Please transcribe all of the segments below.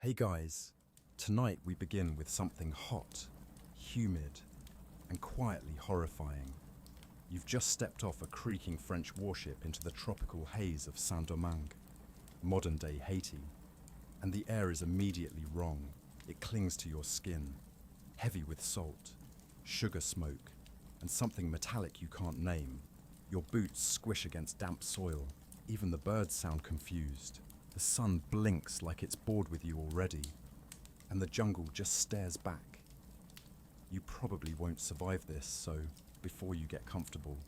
Hey guys, tonight we begin with something hot, humid, and quietly horrifying. You've just stepped off a creaking French warship into the tropical haze of Saint-Domingue, modern-day Haiti, and the air is immediately wrong. It clings to your skin, heavy with salt, sugar smoke, and something metallic you can't name. Your boots squish against damp soil. Even the birds sound confused. The sun blinks like it's bored with you already, and the jungle just stares back. You probably won't survive this, so before you get comfortable,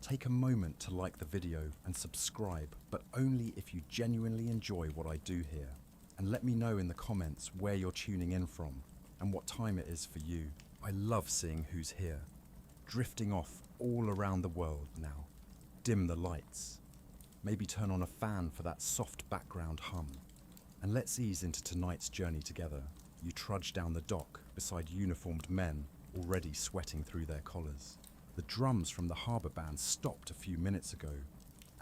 take a moment to like the video and subscribe, but only if you genuinely enjoy what I do here. And let me know in the comments where you're tuning in from and what time it is for you. I love seeing who's here, drifting off all around the world now. Dim the lights. Maybe turn on a fan for that soft background hum. And let's ease into tonight's journey together. You trudge down the dock beside uniformed men already sweating through their collars. The drums from the harbour band stopped a few minutes ago,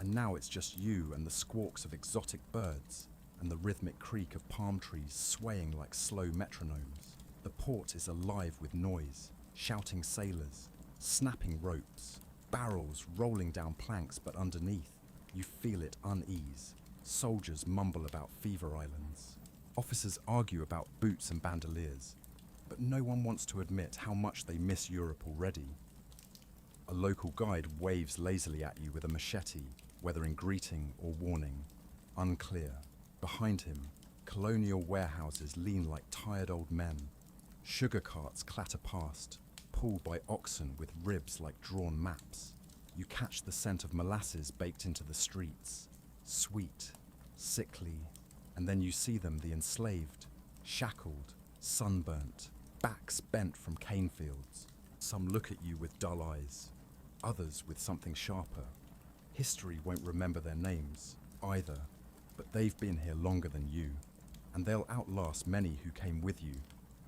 and now it's just you and the squawks of exotic birds and the rhythmic creak of palm trees swaying like slow metronomes. The port is alive with noise, shouting sailors, snapping ropes, barrels rolling down planks, but underneath, you feel it unease. Soldiers mumble about fever islands. Officers argue about boots and bandoliers, but no one wants to admit how much they miss Europe already. A local guide waves lazily at you with a machete, whether in greeting or warning. Unclear. Behind him, colonial warehouses lean like tired old men. Sugar carts clatter past, pulled by oxen with ribs like drawn maps. You catch the scent of molasses baked into the streets, sweet, sickly, and then you see them, the enslaved, shackled, sunburnt, backs bent from cane fields. Some look at you with dull eyes, others with something sharper. History won't remember their names, either, but they've been here longer than you, and they'll outlast many who came with you.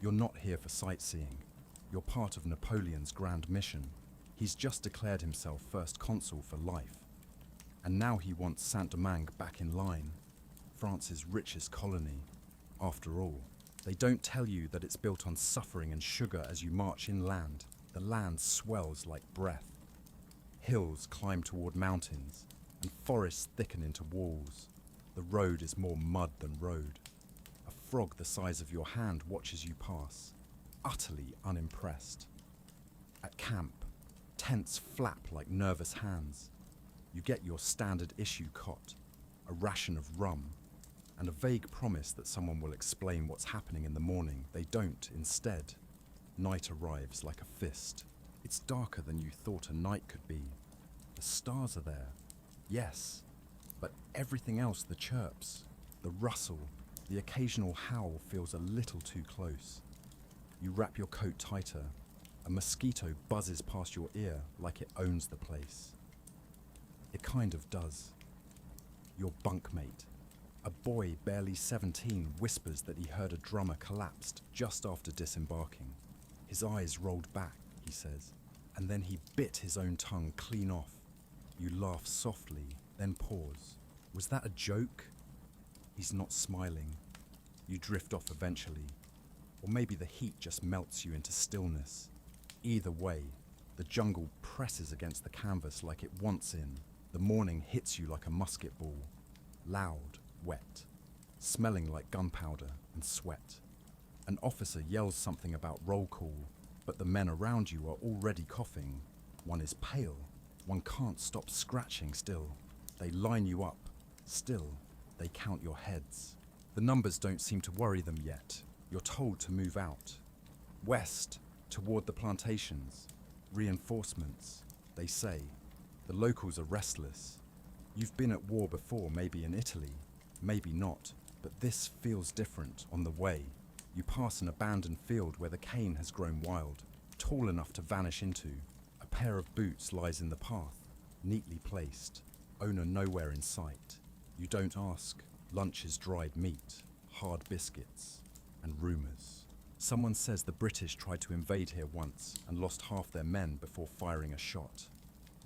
You're not here for sightseeing. You're part of Napoleon's grand mission. He's just declared himself first consul for life, and now he wants Saint-Domingue back in line, France's richest colony. After all, they don't tell you that it's built on suffering and sugar. As you march inland, the land swells like breath. Hills climb toward mountains, and forests thicken into walls. The road is more mud than road. A frog the size of your hand watches you pass, utterly unimpressed. At camp, tents flap like nervous hands. You get your standard issue cot, a ration of rum, and a vague promise that someone will explain what's happening in the morning. They don't. Instead, night arrives like a fist. It's darker than you thought a night could be. The stars are there, yes, but everything else, the chirps, the rustle, the occasional howl feels a little too close. You wrap your coat tighter. A mosquito buzzes past your ear like it owns the place. It kind of does. Your bunkmate, a boy barely 17, whispers that he heard a drummer collapsed just after disembarking. His eyes rolled back, he says, and then he bit his own tongue clean off. You laugh softly, then pause. Was that a joke? He's not smiling. You drift off eventually, or maybe the heat just melts you into stillness. Either way, the jungle presses against the canvas like it wants in. The morning hits you like a musket ball, loud, wet, smelling like gunpowder and sweat. An officer yells something about roll call, but the men around you are already coughing. One is pale, one can't stop scratching still. They line you up, still, they count your heads. The numbers don't seem to worry them yet. You're told to move out. West, toward the plantations. Reinforcements, they say. The locals are restless. You've been at war before, maybe in Italy, maybe not, but this feels different. On the way, you pass an abandoned field where the cane has grown wild, tall enough to vanish into. A pair of boots lies in the path, neatly placed, owner nowhere in sight. You don't ask. Lunch is dried meat, hard biscuits, and rumours. Someone says the British tried to invade here once and lost half their men before firing a shot.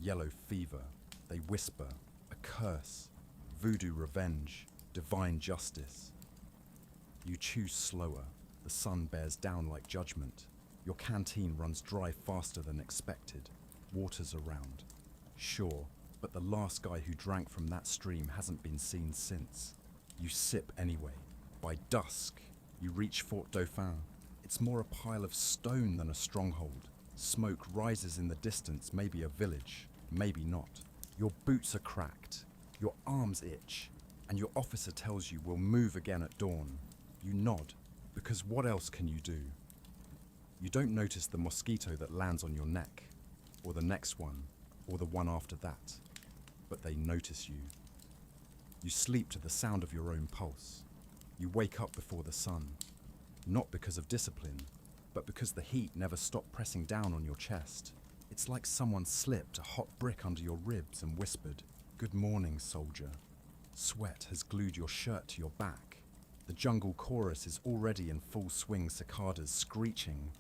Yellow fever, they whisper, a curse, voodoo revenge, divine justice. You choose slower. The sun bears down like judgment. Your canteen runs dry faster than expected. Water's around. Sure, but the last guy who drank from that stream hasn't been seen since. You sip anyway. By dusk, you reach Fort Dauphin. It's more a pile of stone than a stronghold. Smoke rises in the distance, maybe a village, maybe not. Your boots are cracked. Your arms itch. And your officer tells you we'll move again at dawn. You nod, because what else can you do? You don't notice the mosquito that lands on your neck, or the next one, or the one after that, but they notice you. You sleep to the sound of your own pulse. You wake up before the sun, not because of discipline, but because the heat never stopped pressing down on your chest. It's like someone slipped a hot brick under your ribs and whispered, "Good morning, soldier." Sweat has glued your shirt to your back. The jungle chorus is already in full swing, cicadas screeching,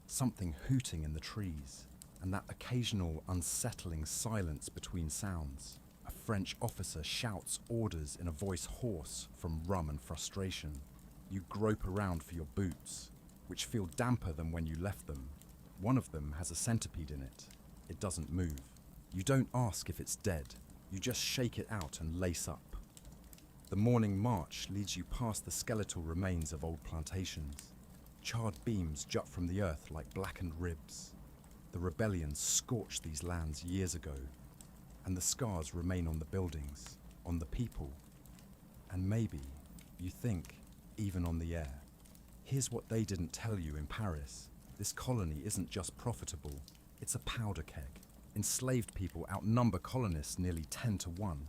something hooting in the trees, and that occasional unsettling silence between sounds. A French officer shouts orders in a voice hoarse from rum and frustration. You grope around for your boots, which feel damper than when you left them. One of them has a centipede in it. It doesn't move. You don't ask if it's dead. You just shake it out and lace up. The morning march leads you past the skeletal remains of old plantations. Charred beams jut from the earth like blackened ribs. The rebellion scorched these lands years ago, and the scars remain on the buildings, on the people, and maybe, you think, even on the air. Here's what they didn't tell you in Paris. This colony isn't just profitable, it's a powder keg. Enslaved people outnumber colonists nearly 10 to 1,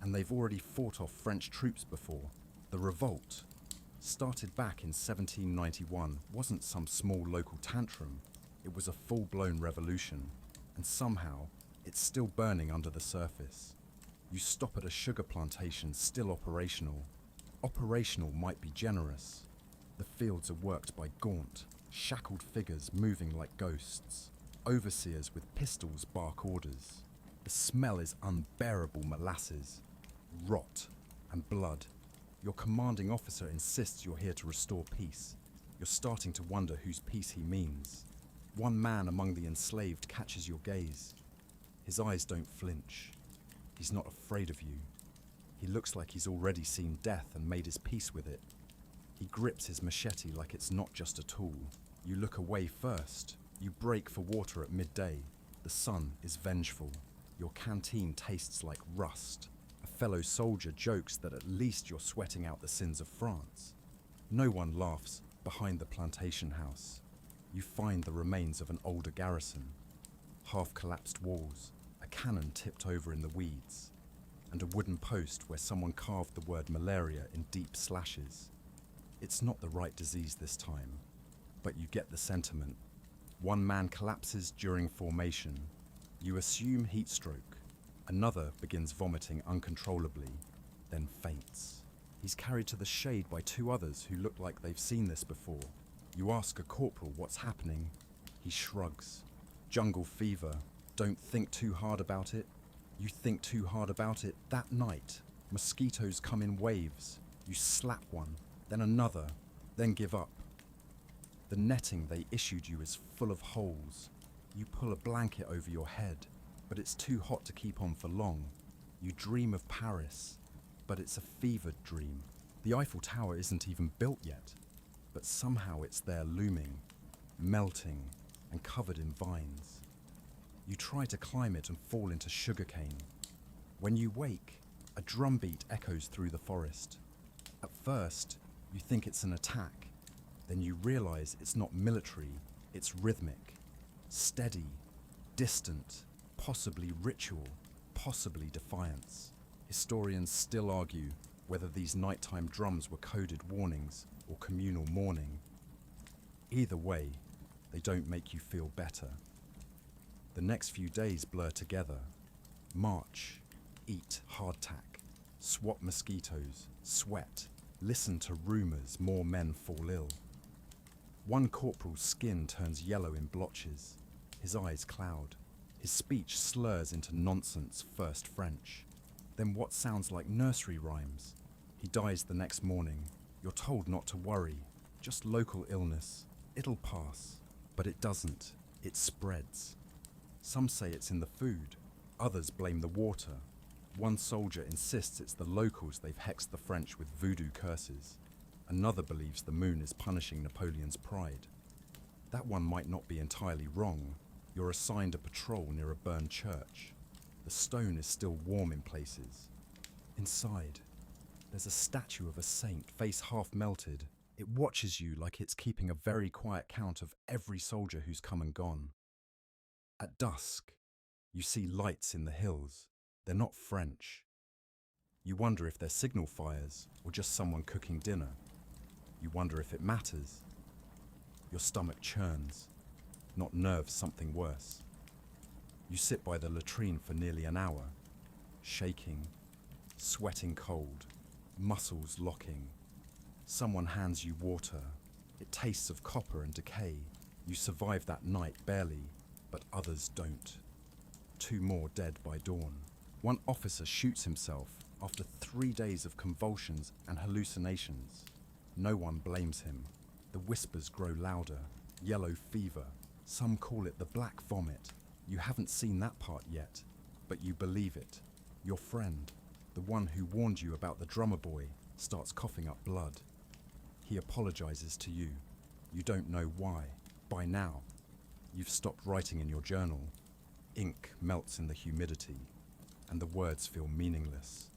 and they've already fought off French troops before. The revolt, started back in 1791, wasn't some small local tantrum. It was a full-blown revolution, and somehow it's still burning under the surface. You stop at a sugar plantation still operational. Operational might be generous. The fields are worked by gaunt, shackled figures moving like ghosts. Overseers with pistols bark orders. The smell is unbearable molasses, rot, and blood. Your commanding officer insists you're here to restore peace. You're starting to wonder whose peace he means. One man among the enslaved catches your gaze. His eyes don't flinch. He's not afraid of you. He looks like he's already seen death and made his peace with it. He grips his machete like it's not just a tool. You look away first. You break for water at midday. The sun is vengeful. Your canteen tastes like rust. A fellow soldier jokes that at least you're sweating out the sins of France. No one laughs behind the plantation house. You find the remains of an older garrison. Half-collapsed walls, a cannon tipped over in the weeds, and a wooden post where someone carved the word malaria in deep slashes. It's not the right disease this time, but you get the sentiment. One man collapses during formation. You assume heat stroke. Another begins vomiting uncontrollably, then faints. He's carried to the shade by two others who look like they've seen this before. You ask a corporal what's happening. He shrugs. Jungle fever. Don't think too hard about it. You think too hard about it. That night, mosquitoes come in waves. You slap one, then another, then give up. The netting they issued you is full of holes. You pull a blanket over your head, but it's too hot to keep on for long. You dream of Paris, but it's a fevered dream. The Eiffel Tower isn't even built yet, but somehow it's there looming, melting, and covered in vines. You try to climb it and fall into sugarcane. When you wake, a drumbeat echoes through the forest. At first, you think it's an attack. Then you realize it's not military, it's rhythmic, steady, distant, possibly ritual, possibly defiance. Historians still argue whether these nighttime drums were coded warnings or communal mourning. Either way, they don't make you feel better. The next few days blur together. March, eat hardtack, swap mosquitoes, sweat, listen to rumors more men fall ill. One corporal's skin turns yellow in blotches. His eyes cloud. His speech slurs into nonsense, first French, then what sounds like nursery rhymes. He dies the next morning. You're told not to worry, just local illness. It'll pass. But it doesn't. It spreads. Some say it's in the food. Others blame the water. One soldier insists it's the locals they've hexed the French with voodoo curses. Another believes the moon is punishing Napoleon's pride. That one might not be entirely wrong. You're assigned a patrol near a burned church. The stone is still warm in places. Inside, there's a statue of a saint, face half melted. It watches you like it's keeping a very quiet count of every soldier who's come and gone. At dusk, you see lights in the hills. They're not French. You wonder if they're signal fires or just someone cooking dinner. You wonder if it matters. Your stomach churns. Not nerves, something worse. You sit by the latrine for nearly an hour, shaking, sweating cold, muscles locking. Someone hands you water. It tastes of copper and decay. You survive that night barely, but others don't. 2 more dead by dawn. One officer shoots himself after 3 days of convulsions and hallucinations. No one blames him. The whispers grow louder. Yellow fever. Some call it the black vomit. You haven't seen that part yet, but you believe it. Your friend, the one who warned you about the drummer boy, starts coughing up blood. He apologizes to you. You don't know why. By now, you've stopped writing in your journal. Ink melts in the humidity, and the words feel meaningless.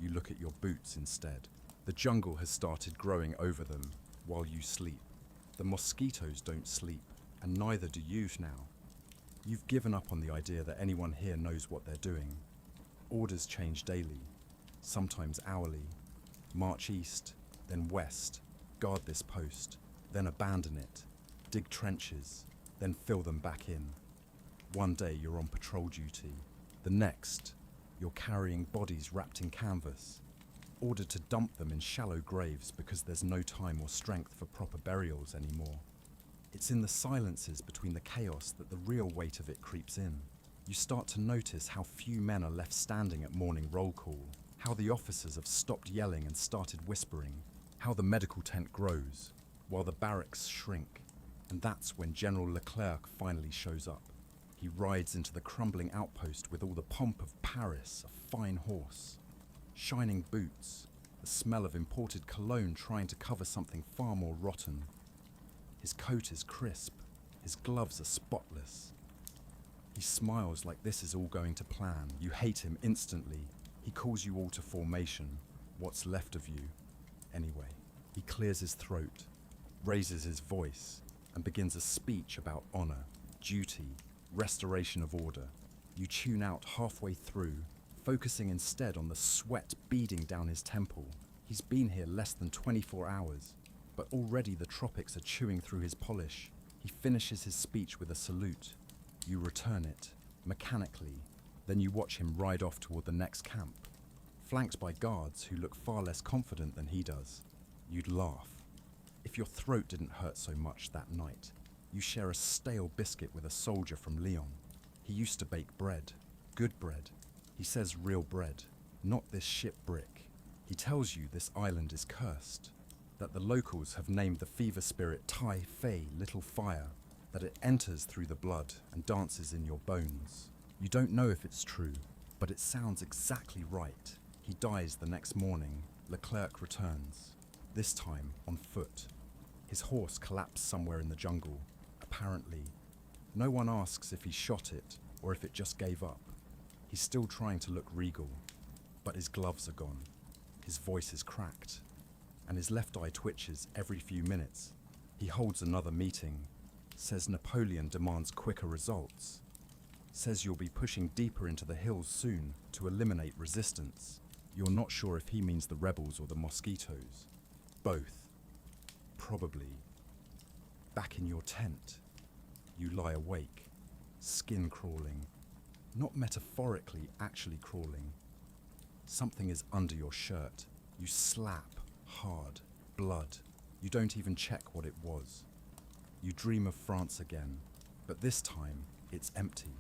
You look at your boots instead. The jungle has started growing over them while you sleep. The mosquitoes don't sleep, and neither do you now. You've given up on the idea that anyone here knows what they're doing. Orders change daily, sometimes hourly. March east, then west. Guard this post, then abandon it. Dig trenches, then fill them back in. One day you're on patrol duty. The next, you're carrying bodies wrapped in canvas, ordered to dump them in shallow graves because there's no time or strength for proper burials anymore. It's in the silences between the chaos that the real weight of it creeps in. You start to notice how few men are left standing at morning roll call, how the officers have stopped yelling and started whispering, how the medical tent grows, while the barracks shrink. And that's when General Leclerc finally shows up. He rides into the crumbling outpost with all the pomp of Paris, a fine horse, shining boots, the smell of imported cologne trying to cover something far more rotten. His coat is crisp, his gloves are spotless. He smiles like this is all going to plan. You hate him instantly. He calls you all to formation, what's left of you. Anyway, he clears his throat, raises his voice, and begins a speech about honor, duty, restoration of order. You tune out halfway through, focusing instead on the sweat beading down his temple. He's been here less than 24 hours, but already the tropics are chewing through his polish. He finishes his speech with a salute. You return it, mechanically. Then you watch him ride off toward the next camp, flanked by guards who look far less confident than he does. You'd laugh. If your throat didn't hurt so much that night, you share a stale biscuit with a soldier from Lyon. He used to bake bread, good bread. He says real bread, not this shit brick. He tells you this island is cursed, that the locals have named the fever spirit Tai Fei, Little Fire, that it enters through the blood and dances in your bones. You don't know if it's true, but it sounds exactly right. He dies the next morning. Leclerc returns, this time on foot. His horse collapsed somewhere in the jungle, apparently. No one asks if he shot it or if it just gave up. He's still trying to look regal, but his gloves are gone. His voice is cracked, and his left eye twitches every few minutes. He holds another meeting, says Napoleon demands quicker results, says you'll be pushing deeper into the hills soon to eliminate resistance. You're not sure if he means the rebels or the mosquitoes. Both. Probably. Back in your tent, you lie awake, skin crawling. Not metaphorically, actually crawling. Something is under your shirt. You slap hard, blood. You don't even check what it was. You dream of France again, but this time it's empty.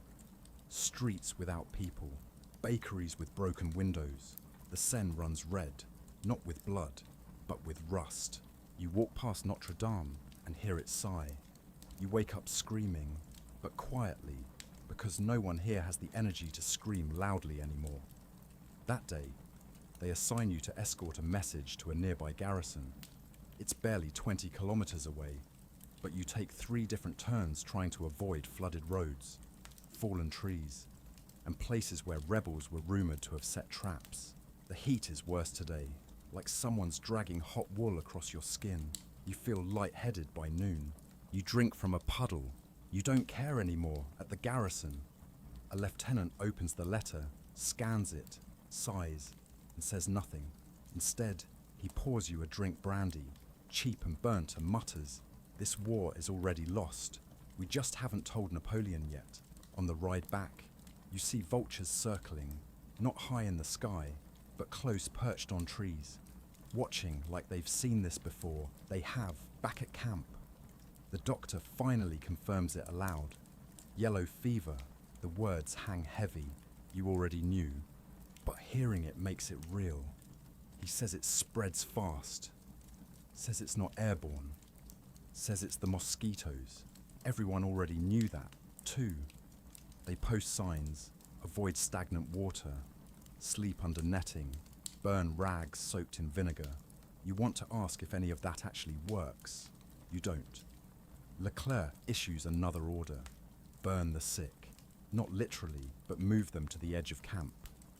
Streets without people, bakeries with broken windows. The Seine runs red, not with blood, but with rust. You walk past Notre Dame and hear it sigh. You wake up screaming, but quietly, because no one here has the energy to scream loudly anymore. That day, they assign you to escort a message to a nearby garrison. It's barely 20 kilometers away, but you take 3 different turns trying to avoid flooded roads, fallen trees, and places where rebels were rumored to have set traps. The heat is worse today, like someone's dragging hot wool across your skin. You feel lightheaded by noon. You drink from a puddle. You don't care anymore at the garrison. A lieutenant opens the letter, scans it, sighs, and says nothing. Instead, he pours you a drink brandy, cheap and burnt, and mutters, "This war is already lost. We just haven't told Napoleon yet." On the ride back, you see vultures circling, not high in the sky, but close perched on trees, watching like they've seen this before. They have, back at camp. The doctor finally confirms it aloud. Yellow fever, the words hang heavy. You already knew, but hearing it makes it real. He says it spreads fast, says it's not airborne, says it's the mosquitoes. Everyone already knew that, too. They post signs, avoid stagnant water, sleep under netting, burn rags soaked in vinegar. You want to ask if any of that actually works. You don't. Leclerc issues another order. Burn the sick. Not literally, but move them to the edge of camp.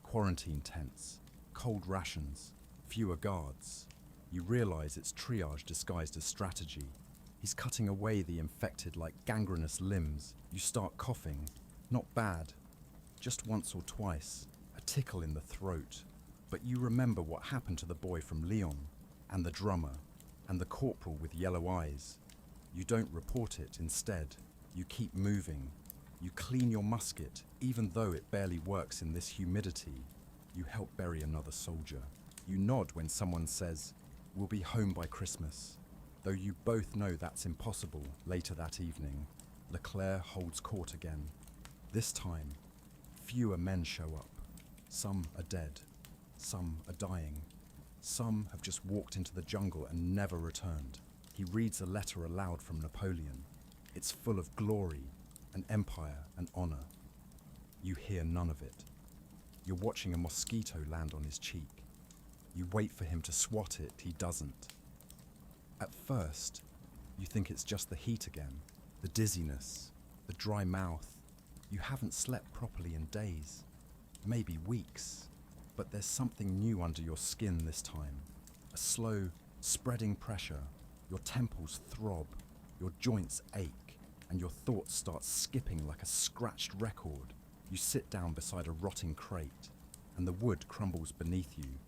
Quarantine tents, cold rations, fewer guards. You realize it's triage disguised as strategy. He's cutting away the infected like gangrenous limbs. You start coughing. Not bad. Just once or twice. A tickle in the throat. But you remember what happened to the boy from Lyon, and the drummer, and the corporal with yellow eyes. You don't report it. Instead, you keep moving. You clean your musket, even though it barely works in this humidity. You help bury another soldier. You nod when someone says, "We'll be home by Christmas." Though you both know that's impossible. Later that evening, Leclerc holds court again. This time, fewer men show up. Some are dead. Some are dying. Some have just walked into the jungle and never returned. He reads a letter aloud from Napoleon. It's full of glory, and empire, and honor. You hear none of it. You're watching a mosquito land on his cheek. You wait for him to swat it. He doesn't. At first, you think it's just the heat again, the dizziness, the dry mouth. You haven't slept properly in days, maybe weeks, but there's something new under your skin this time. A slow, spreading pressure. Your temples throb, your joints ache, and your thoughts start skipping like a scratched record. You sit down beside a rotting crate, and the wood crumbles beneath you.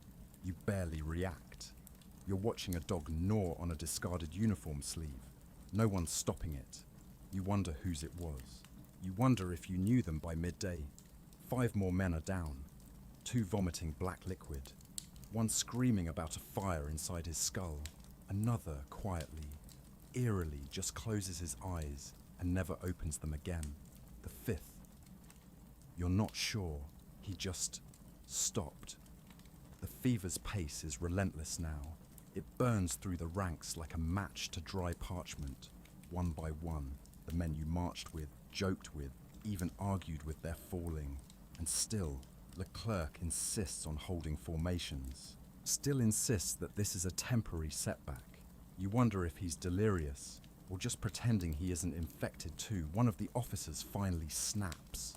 You barely react. You're watching a dog gnaw on a discarded uniform sleeve. No one's stopping it. You wonder whose it was. You wonder if you knew them by midday. 5 more men are down, 2 vomiting black liquid, 1 screaming about a fire inside his skull, another quietly, eerily just closes his eyes and never opens them again. The 5th. You're not sure. He just stopped. The fever's pace is relentless now. It burns through the ranks like a match to dry parchment. One by one, the men you marched with, joked with, even argued with their falling. And still, Leclerc insists on holding formations. Still insists that this is a temporary setback. You wonder if he's delirious, or just pretending he isn't infected too. One of the officers finally snaps.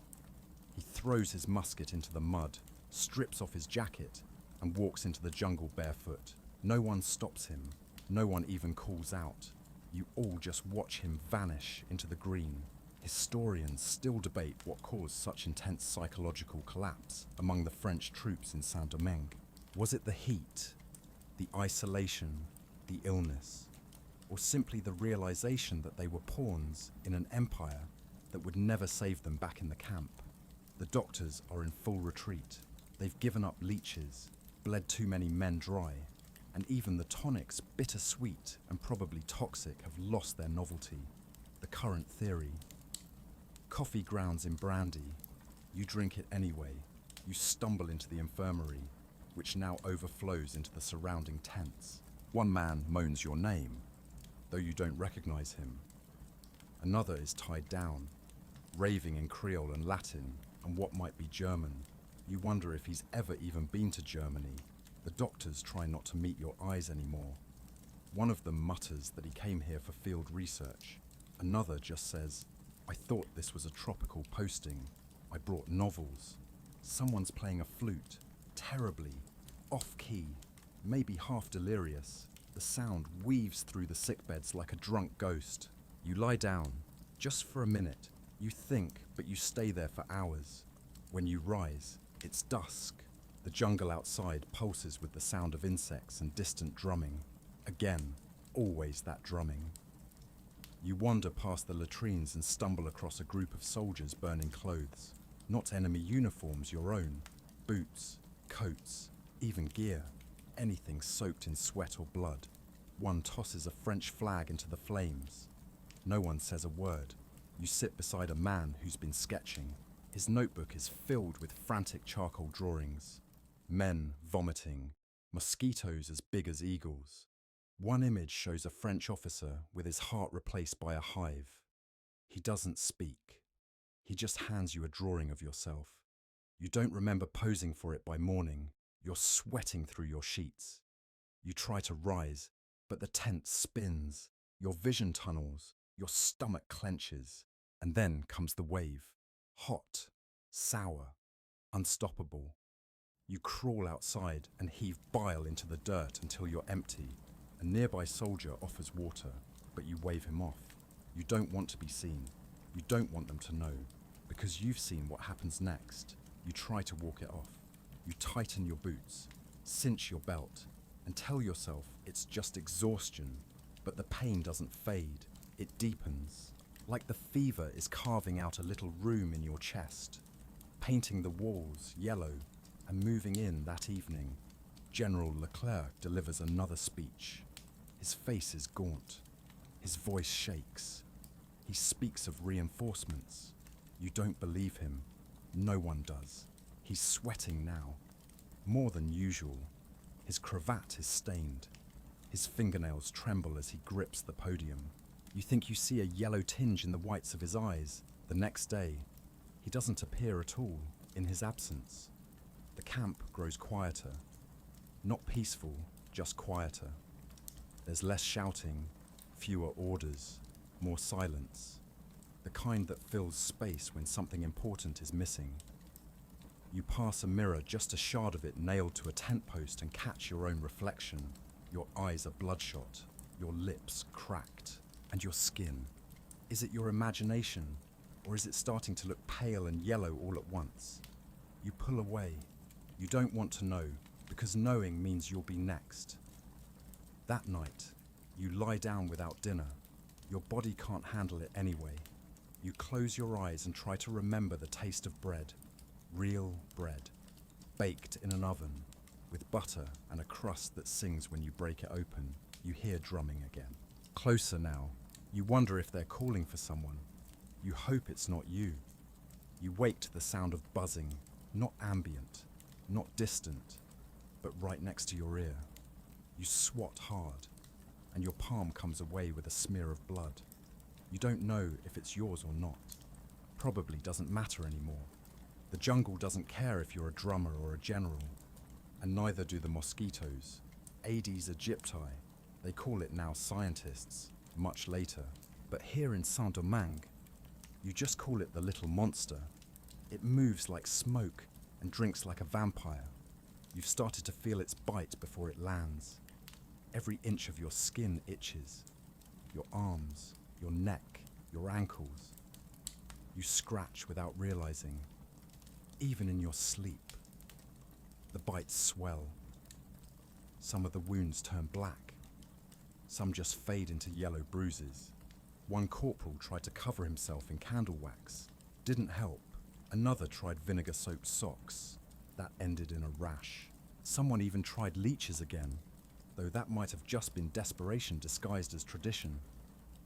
He throws his musket into the mud, strips off his jacket, and walks into the jungle barefoot. No one stops him. No one even calls out. You all just watch him vanish into the green. Historians still debate what caused such intense psychological collapse among the French troops in Saint-Domingue. Was it the heat, the isolation, the illness, or simply the realization that they were pawns in an empire that would never save them back in the camp? The doctors are in full retreat. They've given up leeches, bled too many men dry, and even the tonics, bittersweet and probably toxic, have lost their novelty. The current theory: coffee grounds in brandy. You drink it anyway. You stumble into the infirmary, which now overflows into the surrounding tents. One man moans your name, though you don't recognize him. Another is tied down, raving in Creole and Latin and what might be German. You wonder if he's ever even been to Germany. The doctors try not to meet your eyes anymore. One of them mutters that he came here for field research. Another just says, "I thought this was a tropical posting. I brought novels." Someone's playing a flute, terribly, off-key, maybe half delirious. The sound weaves through the sickbeds like a drunk ghost. You lie down, just for a minute. You think, but you stay there for hours. When you rise, it's dusk. The jungle outside pulses with the sound of insects and distant drumming. Again, always that drumming. You wander past the latrines and stumble across a group of soldiers burning clothes. Not enemy uniforms, your own. Boots, coats, even gear. Anything soaked in sweat or blood. One tosses a French flag into the flames. No one says a word. You sit beside a man who's been sketching. His notebook is filled with frantic charcoal drawings. Men vomiting. Mosquitoes as big as eagles. One image shows a French officer with his heart replaced by a hive. He doesn't speak. He just hands you a drawing of yourself. You don't remember posing for it by morning. You're sweating through your sheets. You try to rise, but the tent spins. Your vision tunnels. Your stomach clenches. And then comes the wave. Hot, sour, unstoppable. You crawl outside and heave bile into the dirt until you're empty. A nearby soldier offers water, but you wave him off. You don't want to be seen. You don't want them to know, because you've seen what happens next. You try to walk it off. You tighten your boots, cinch your belt, and tell yourself it's just exhaustion, but the pain doesn't fade. It deepens, like the fever is carving out a little room in your chest, painting the walls yellow and moving in that evening. General Leclerc delivers another speech. His face is gaunt. His voice shakes. He speaks of reinforcements. You don't believe him. No one does. He's sweating now, more than usual. His cravat is stained. His fingernails tremble as he grips the podium. You think you see a yellow tinge in the whites of his eyes. The next day, he doesn't appear at all in his absence. The camp grows quieter. Not peaceful, just quieter. There's less shouting, fewer orders, more silence. The kind that fills space when something important is missing. You pass a mirror, just a shard of it nailed to a tent post, and catch your own reflection. Your eyes are bloodshot, your lips cracked, and your skin. Is it your imagination, or is it starting to look pale and yellow all at once? You pull away. You don't want to know, because knowing means you'll be next. That night, you lie down without dinner. Your body can't handle it anyway. You close your eyes and try to remember the taste of bread. Real bread, baked in an oven, with butter and a crust that sings when you break it open. You hear drumming again. Closer now. You wonder if they're calling for someone. You hope it's not you. You wake to the sound of buzzing, not ambient, not distant, but right next to your ear. You swat hard, and your palm comes away with a smear of blood. You don't know if it's yours or not. Probably doesn't matter anymore. The jungle doesn't care if you're a drummer or a general, and neither do the mosquitoes. Aedes aegypti, they call it now scientists, much later. But here in Saint-Domingue, you just call it the little monster. It moves like smoke and drinks like a vampire. You've started to feel its bite before it lands. Every inch of your skin itches. Your arms, your neck, your ankles. You scratch without realizing. Even in your sleep. The bites swell. Some of the wounds turn black. Some just fade into yellow bruises. One corporal tried to cover himself in candle wax. Didn't help. Another tried vinegar-soaked socks. That ended in a rash. Someone even tried leeches again, though that might have just been desperation disguised as tradition.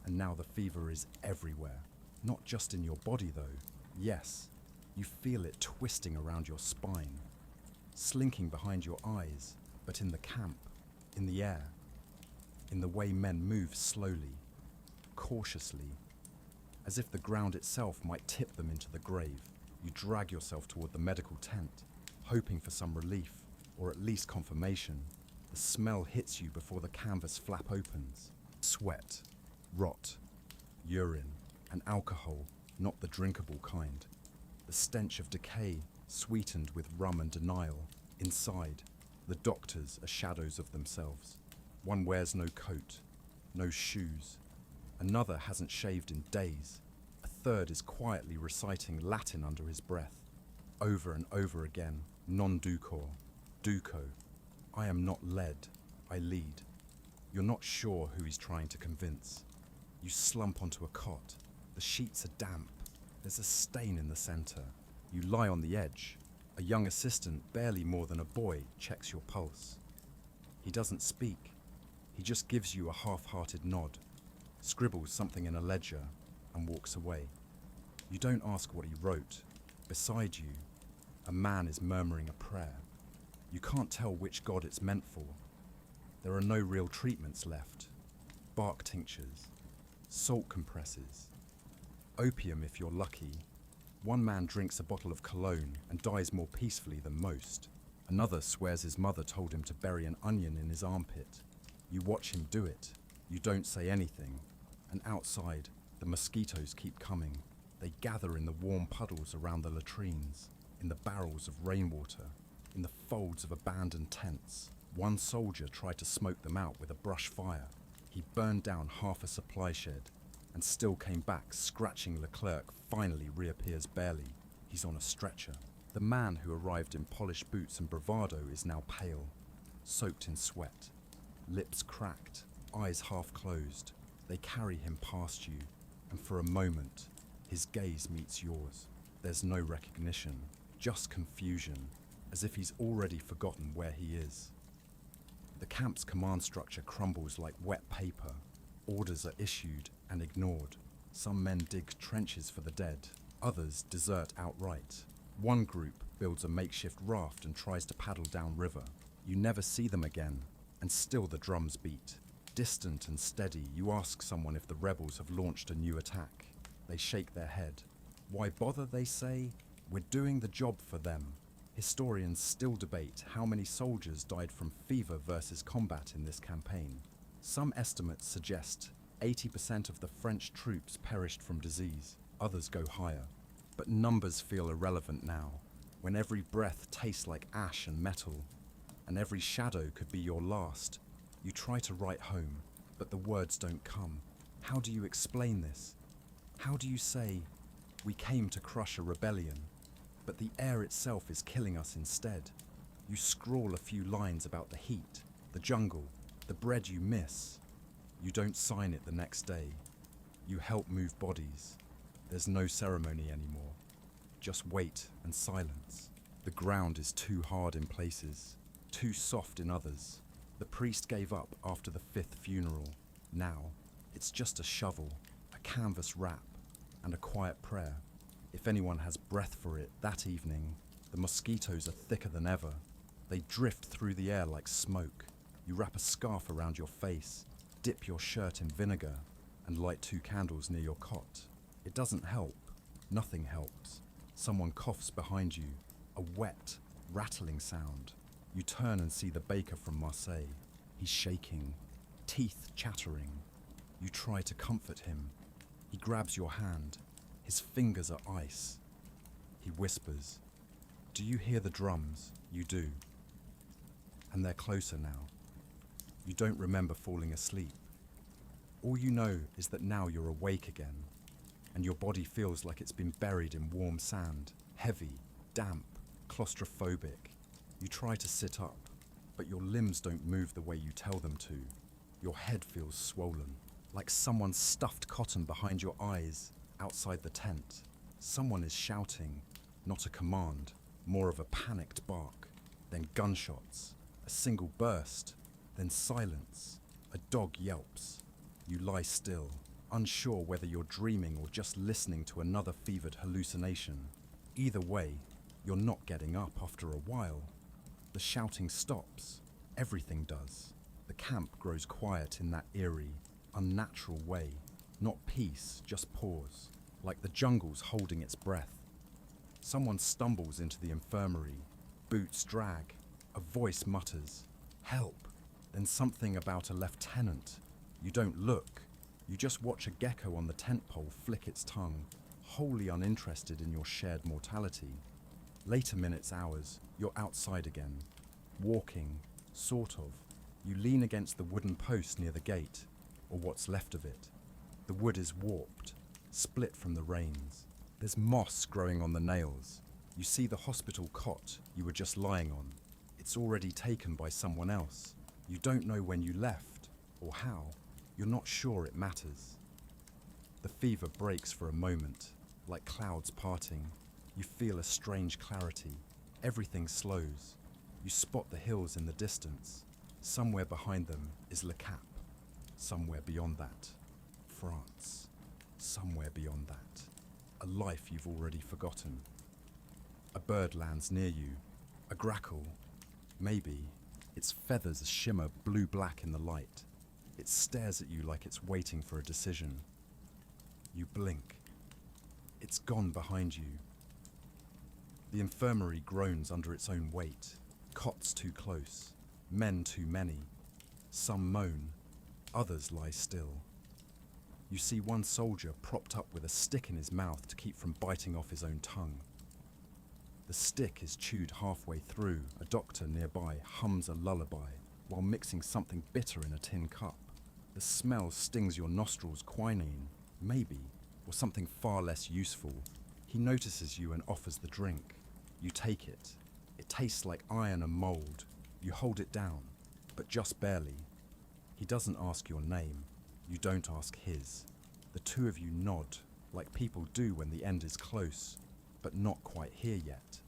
And now the fever is everywhere. Not just in your body, though. Yes, you feel it twisting around your spine, slinking behind your eyes, but in the camp, in the air. in the way men move slowly, cautiously, as if the ground itself might tip them into the grave. You drag yourself toward the medical tent, hoping for some relief, or at least confirmation. The smell hits you before the canvas flap opens. Sweat, rot, urine, and alcohol, not the drinkable kind. The stench of decay, sweetened with rum and denial. Inside, the doctors are shadows of themselves. One wears no coat, no shoes. Another hasn't shaved in days. A third is quietly reciting Latin under his breath. Over and over again, non ducor, duco. I am not led, I lead. You're not sure who he's trying to convince. You slump onto a cot. The sheets are damp. There's a stain in the center. You lie on the edge. A young assistant, barely more than a boy, checks your pulse. He doesn't speak. He just gives you a half-hearted nod, scribbles something in a ledger, and walks away. You don't ask what he wrote. Beside you, a man is murmuring a prayer. You can't tell which god it's meant for. There are no real treatments left. Bark tinctures, salt compresses, opium if you're lucky. One man drinks a bottle of cologne and dies more peacefully than most. Another swears his mother told him to bury an onion in his armpit. You watch him do it. You don't say anything. And outside, the mosquitoes keep coming. They gather in the warm puddles around the latrines, in the barrels of rainwater, in the folds of abandoned tents. One soldier tried to smoke them out with a brush fire. He burned down half a supply shed and still came back, scratching Leclerc. Finally reappears barely. He's on a stretcher. The man who arrived in polished boots and bravado is now pale, soaked in sweat, lips cracked, eyes half closed. They carry him past you, and for a moment, his gaze meets yours. There's no recognition, just confusion, as if he's already forgotten where he is. The camp's command structure crumbles like wet paper. Orders are issued and ignored. Some men dig trenches for the dead, others desert outright. One group builds a makeshift raft and tries to paddle down river. You never see them again, and still the drums beat. Distant and steady, you ask someone if the rebels have launched a new attack. They shake their head. Why bother, they say? We're doing the job for them. Historians still debate how many soldiers died from fever versus combat in this campaign. Some estimates suggest 80% of the French troops perished from disease. Others go higher. But numbers feel irrelevant now, when every breath tastes like ash and metal, and every shadow could be your last. You try to write home, but the words don't come. How do you explain this? How do you say, we came to crush a rebellion, but the air itself is killing us instead? You scrawl a few lines about the heat, the jungle, the bread you miss. You don't sign it the next day. You help move bodies. There's no ceremony anymore. Just weight and silence. The ground is too hard in places, too soft in others. The priest gave up after the 5th funeral. Now, it's just a shovel, a canvas wrap, and a quiet prayer. If anyone has breath for it that evening, the mosquitoes are thicker than ever. They drift through the air like smoke. You wrap a scarf around your face, dip your shirt in vinegar, and light 2 candles near your cot. It doesn't help. Nothing helps. Someone coughs behind you, a wet, rattling sound. You turn and see the baker from Marseille. He's shaking, teeth chattering. You try to comfort him. He grabs your hand. His fingers are ice. He whispers, "Do you hear the drums?" You do. And they're closer now. You don't remember falling asleep. All you know is that now you're awake again, and your body feels like it's been buried in warm sand, heavy, damp, claustrophobic. You try to sit up, but your limbs don't move the way you tell them to. Your head feels swollen, like someone stuffed cotton behind your eyes outside the tent. Someone is shouting, not a command, more of a panicked bark. Then gunshots, a single burst, then silence. A dog yelps. You lie still, unsure whether you're dreaming or just listening to another fevered hallucination. Either way, you're not getting up after a while. The shouting stops. Everything does. The camp grows quiet in that eerie, unnatural way. Not peace, just pause, like the jungle's holding its breath. Someone stumbles into the infirmary, boots drag, a voice mutters, "Help!" Then something about a lieutenant. You don't look, you just watch a gecko on the tent pole flick its tongue, wholly uninterested in your shared mortality. Later minutes, hours, you're outside again, walking, sort of. You lean against the wooden post near the gate, or what's left of it. The wood is warped, split from the rains. There's moss growing on the nails. You see the hospital cot you were just lying on. It's already taken by someone else. You don't know when you left, or how. You're not sure it matters. The fever breaks for a moment, like clouds parting. You feel a strange clarity. Everything slows. You spot the hills in the distance. Somewhere behind them is Le Cap. Somewhere beyond that, France. Somewhere beyond that, a life you've already forgotten. A bird lands near you, a grackle. Maybe its feathers shimmer blue-black in the light. It stares at you like it's waiting for a decision. You blink. It's gone behind you. The infirmary groans under its own weight. Cots too close, men too many. Some moan, others lie still. You see one soldier propped up with a stick in his mouth to keep from biting off his own tongue. The stick is chewed halfway through. A doctor nearby hums a lullaby while mixing something bitter in a tin cup. The smell stings your nostrils. Quinine, maybe, or something far less useful. He notices you and offers the drink. You take it. It tastes like iron and mold. You hold it down, but just barely. He doesn't ask your name. You don't ask his. The two of you nod, like people do when the end is close, but not quite here yet.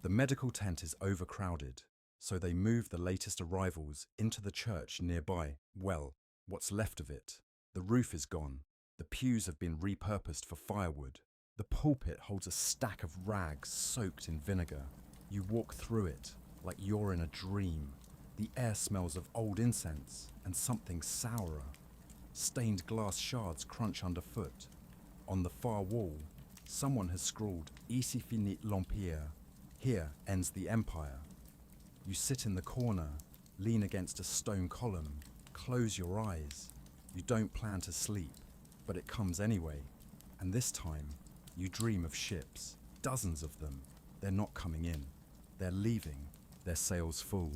The medical tent is overcrowded, so they move the latest arrivals into the church nearby. Well, what's left of it. The roof is gone. The pews have been repurposed for firewood. The pulpit holds a stack of rags soaked in vinegar. You walk through it like you're in a dream. The air smells of old incense and something sourer. Stained glass shards crunch underfoot. On the far wall, someone has scrawled "Ici finit l'Empire." Here ends the empire. You sit in the corner, lean against a stone column, close your eyes. You don't plan to sleep, but it comes anyway. And this time, you dream of ships, dozens of them. They're not coming in. They're leaving, their sails full.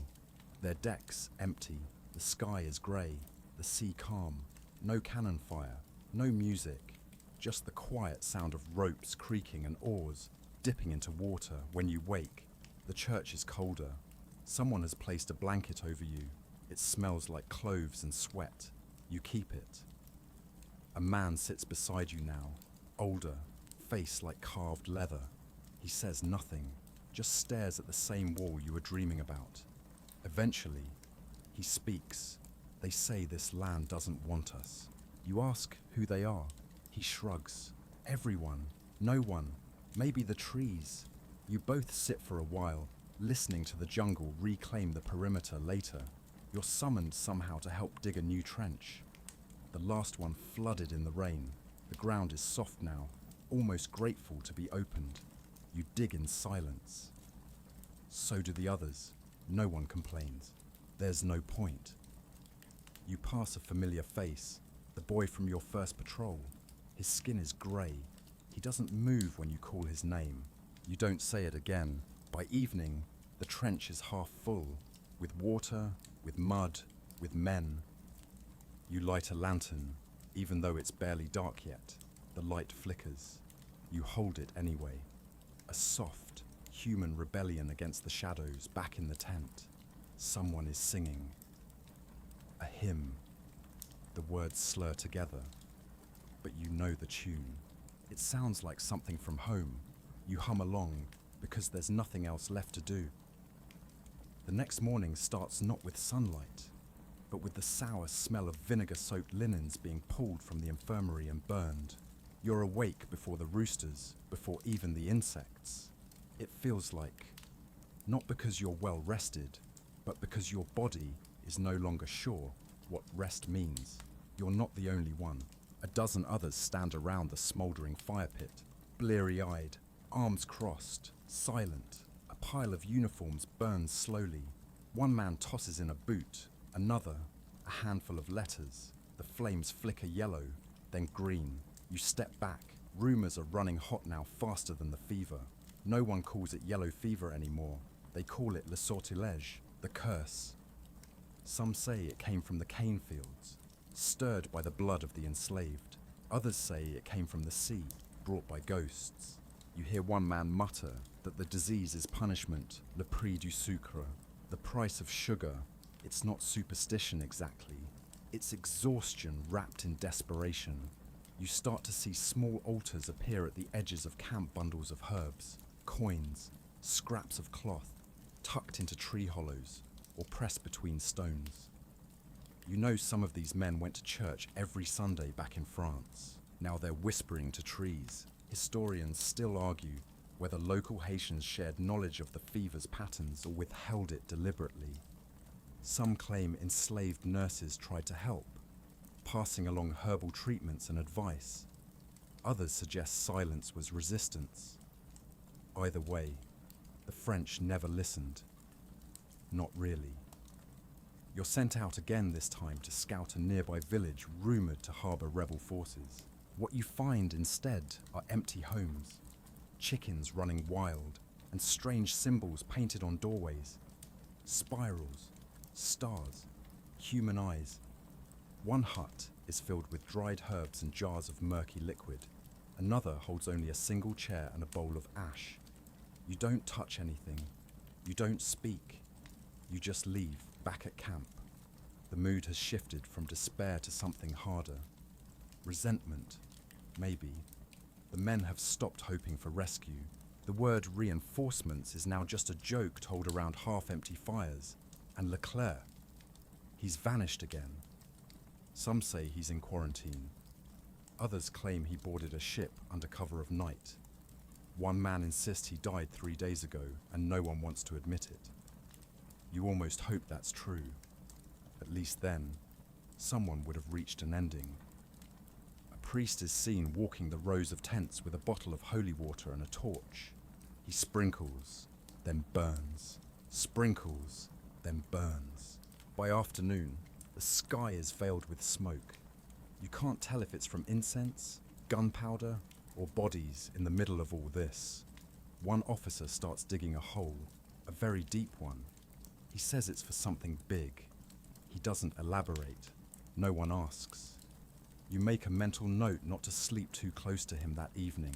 Their decks empty. The sky is grey, the sea calm. No cannon fire, no music. Just the quiet sound of ropes creaking and oars dipping into water. When you wake, the church is colder. Someone has placed a blanket over you. It smells like cloves and sweat. You keep it. A man sits beside you now, older, face like carved leather. He says nothing, just stares at the same wall you were dreaming about. Eventually, he speaks. They say this land doesn't want us. You ask who they are. He shrugs. Everyone. No one. Maybe the trees. You both sit for a while, listening to the jungle reclaim the perimeter later. You're summoned somehow to help dig a new trench. The last one flooded in the rain. The ground is soft now, almost grateful to be opened. You dig in silence. So do the others. No one complains. There's no point. You pass a familiar face, the boy from your first patrol. His skin is grey. He doesn't move when you call his name. You don't say it again. By evening, the trench is half full, with water, with mud, with men. You light a lantern, even though it's barely dark yet. The light flickers. You hold it anyway. A soft, human rebellion against the shadows back in the tent. Someone is singing. A hymn. The words slur together, but you know the tune. It sounds like something from home. You hum along because there's nothing else left to do. The next morning starts not with sunlight, but with the sour smell of vinegar-soaked linens being pulled from the infirmary and burned. You're awake before the roosters, before even the insects. It feels like, not because you're well rested, but because your body is no longer sure what rest means. You're not the only one. A dozen others stand around the smouldering fire pit, bleary-eyed, arms crossed, silent. A pile of uniforms burns slowly. One man tosses in a boot, another, a handful of letters. The flames flicker yellow, then green. You step back. Rumors are running hot now, faster than the fever. No one calls it yellow fever anymore. They call it le sortilège, the curse. Some say it came from the cane fields, stirred by the blood of the enslaved. Others say it came from the sea, brought by ghosts. You hear one man mutter that the disease is punishment, le prix du sucre, the price of sugar. It's not superstition exactly. It's exhaustion wrapped in desperation. You start to see small altars appear at the edges of camp, bundles of herbs, coins, scraps of cloth, tucked into tree hollows or pressed between stones. You know some of these men went to church every Sunday back in France. Now they're whispering to trees. Historians still argue whether local Haitians shared knowledge of the fever's patterns or withheld it deliberately. Some claim enslaved nurses tried to help, passing along herbal treatments and advice. Others suggest silence was resistance. Either way, the French never listened. Not really. You're sent out again this time to scout a nearby village rumoured to harbour rebel forces. What you find instead are empty homes, chickens running wild, and strange symbols painted on doorways. Spirals, stars, human eyes. One hut is filled with dried herbs and jars of murky liquid. Another holds only a single chair and a bowl of ash. You don't touch anything. You don't speak. You just leave, back at camp. The mood has shifted from despair to something harder. Resentment, maybe. The men have stopped hoping for rescue. The word reinforcements is now just a joke told around half-empty fires. And Leclerc, he's vanished again. Some say he's in quarantine. Others claim he boarded a ship under cover of night. One man insists he died 3 days ago, and no one wants to admit it. You almost hope that's true. At least then, someone would have reached an ending. A priest is seen walking the rows of tents with a bottle of holy water and a torch. He sprinkles, then burns. Sprinkles, then burns. By afternoon, the sky is veiled with smoke. You can't tell if it's from incense, gunpowder, or bodies in the middle of all this. One officer starts digging a hole, a very deep one. He says it's for something big. He doesn't elaborate. No one asks. You make a mental note not to sleep too close to him that evening.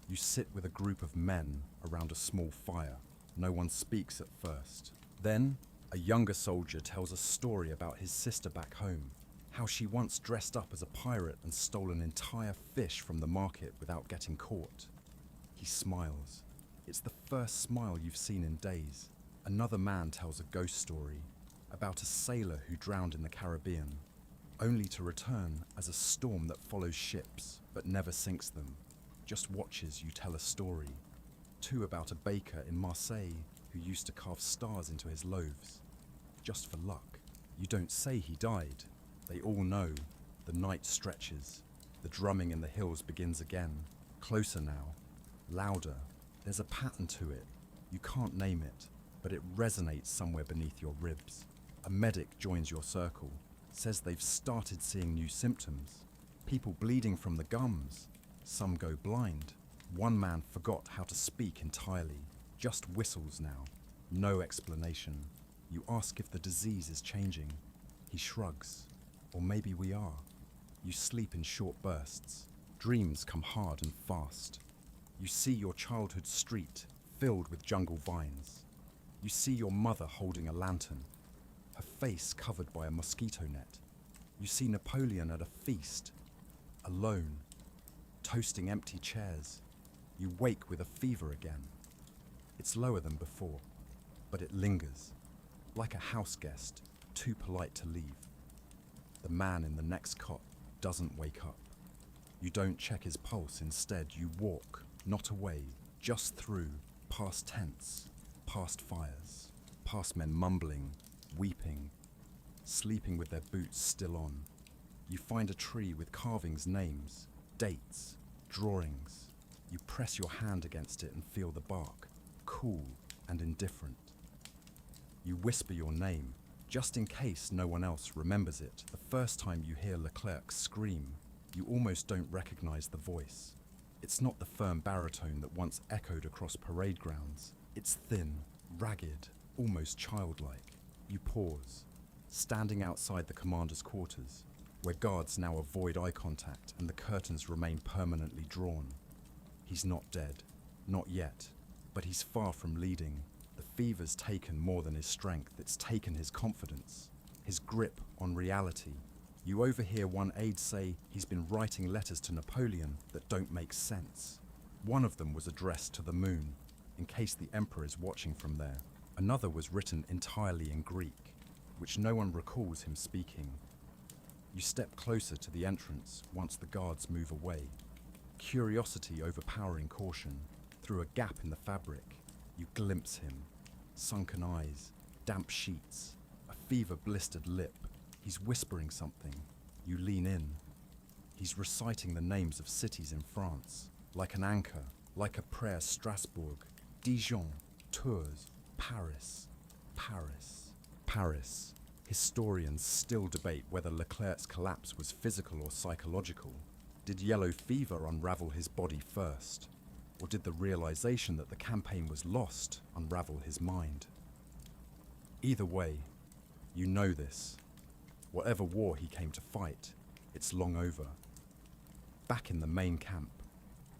You sit with a group of men around a small fire. No one speaks at first. Then, a younger soldier tells a story about his sister back home, how she once dressed up as a pirate and stole an entire fish from the market without getting caught. He smiles. It's the first smile you've seen in days. Another man tells a ghost story about a sailor who drowned in the Caribbean, only to return as a storm that follows ships but never sinks them, just watches you tell a story. Two about a baker in Marseille who used to carve stars into his loaves, just for luck. You don't say he died. They all know. The night stretches. The drumming in the hills begins again. Closer now. Louder. There's a pattern to it. You can't name it, but it resonates somewhere beneath your ribs. A medic joins your circle, says they've started seeing new symptoms. People bleeding from the gums. Some go blind. One man forgot how to speak entirely. Just whistles now. No explanation. You ask if the disease is changing. He shrugs. Or maybe we are. You sleep in short bursts. Dreams come hard and fast. You see your childhood street filled with jungle vines. You see your mother holding a lantern, her face covered by a mosquito net. You see Napoleon at a feast, alone, toasting empty chairs. You wake with a fever again. It's lower than before, but it lingers, like a house guest, too polite to leave. The man in the next cot doesn't wake up. You don't check his pulse, instead you walk, not away, just through, past tents, past fires, past men mumbling, weeping. sleeping with their boots still on. You find a tree with carvings, names, dates, drawings. You press your hand against it and feel the bark, cool and indifferent. You whisper your name, just in case no one else remembers it. The first time you hear Leclerc scream, you almost don't recognize the voice. It's not the firm baritone that once echoed across parade grounds. It's thin, ragged, almost childlike. You pause, standing outside the commander's quarters, where guards now avoid eye contact and the curtains remain permanently drawn. He's not dead, not yet, but he's far from leading. The fever's taken more than his strength, it's taken his confidence, his grip on reality. You overhear one aide say he's been writing letters to Napoleon that don't make sense. One of them was addressed to the moon, in case the emperor is watching from there. Another was written entirely in Greek, which no one recalls him speaking. You step closer to the entrance once the guards move away. Curiosity overpowering caution. Through a gap in the fabric, you glimpse him. Sunken eyes, damp sheets, a fever-blistered lip. He's whispering something. You lean in. He's reciting the names of cities in France, like an anchor, like a prayer. Strasbourg, Dijon, Tours, Paris, Paris, Paris. Historians still debate whether Leclerc's collapse was physical or psychological. Did yellow fever unravel his body first? Or did the realization that the campaign was lost unravel his mind? Either way, you know this. Whatever war he came to fight, it's long over. Back in the main camp,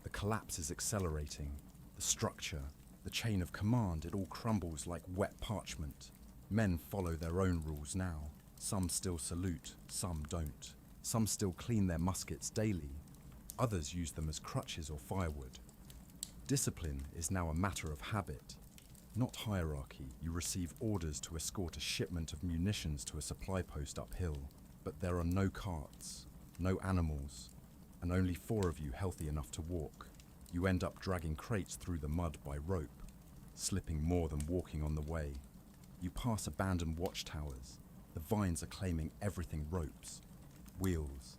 the collapse is accelerating. The structure, the chain of command, it all crumbles like wet parchment. Men follow their own rules now. Some still salute, some don't. Some still clean their muskets daily. Others use them as crutches or firewood. Discipline is now a matter of habit, not hierarchy. You receive orders to escort a shipment of munitions to a supply post uphill, but there are no carts, no animals, and only 4 of you healthy enough to walk. You end up dragging crates through the mud by rope, slipping more than walking on the way. You pass abandoned watchtowers. The vines are claiming everything: ropes, wheels,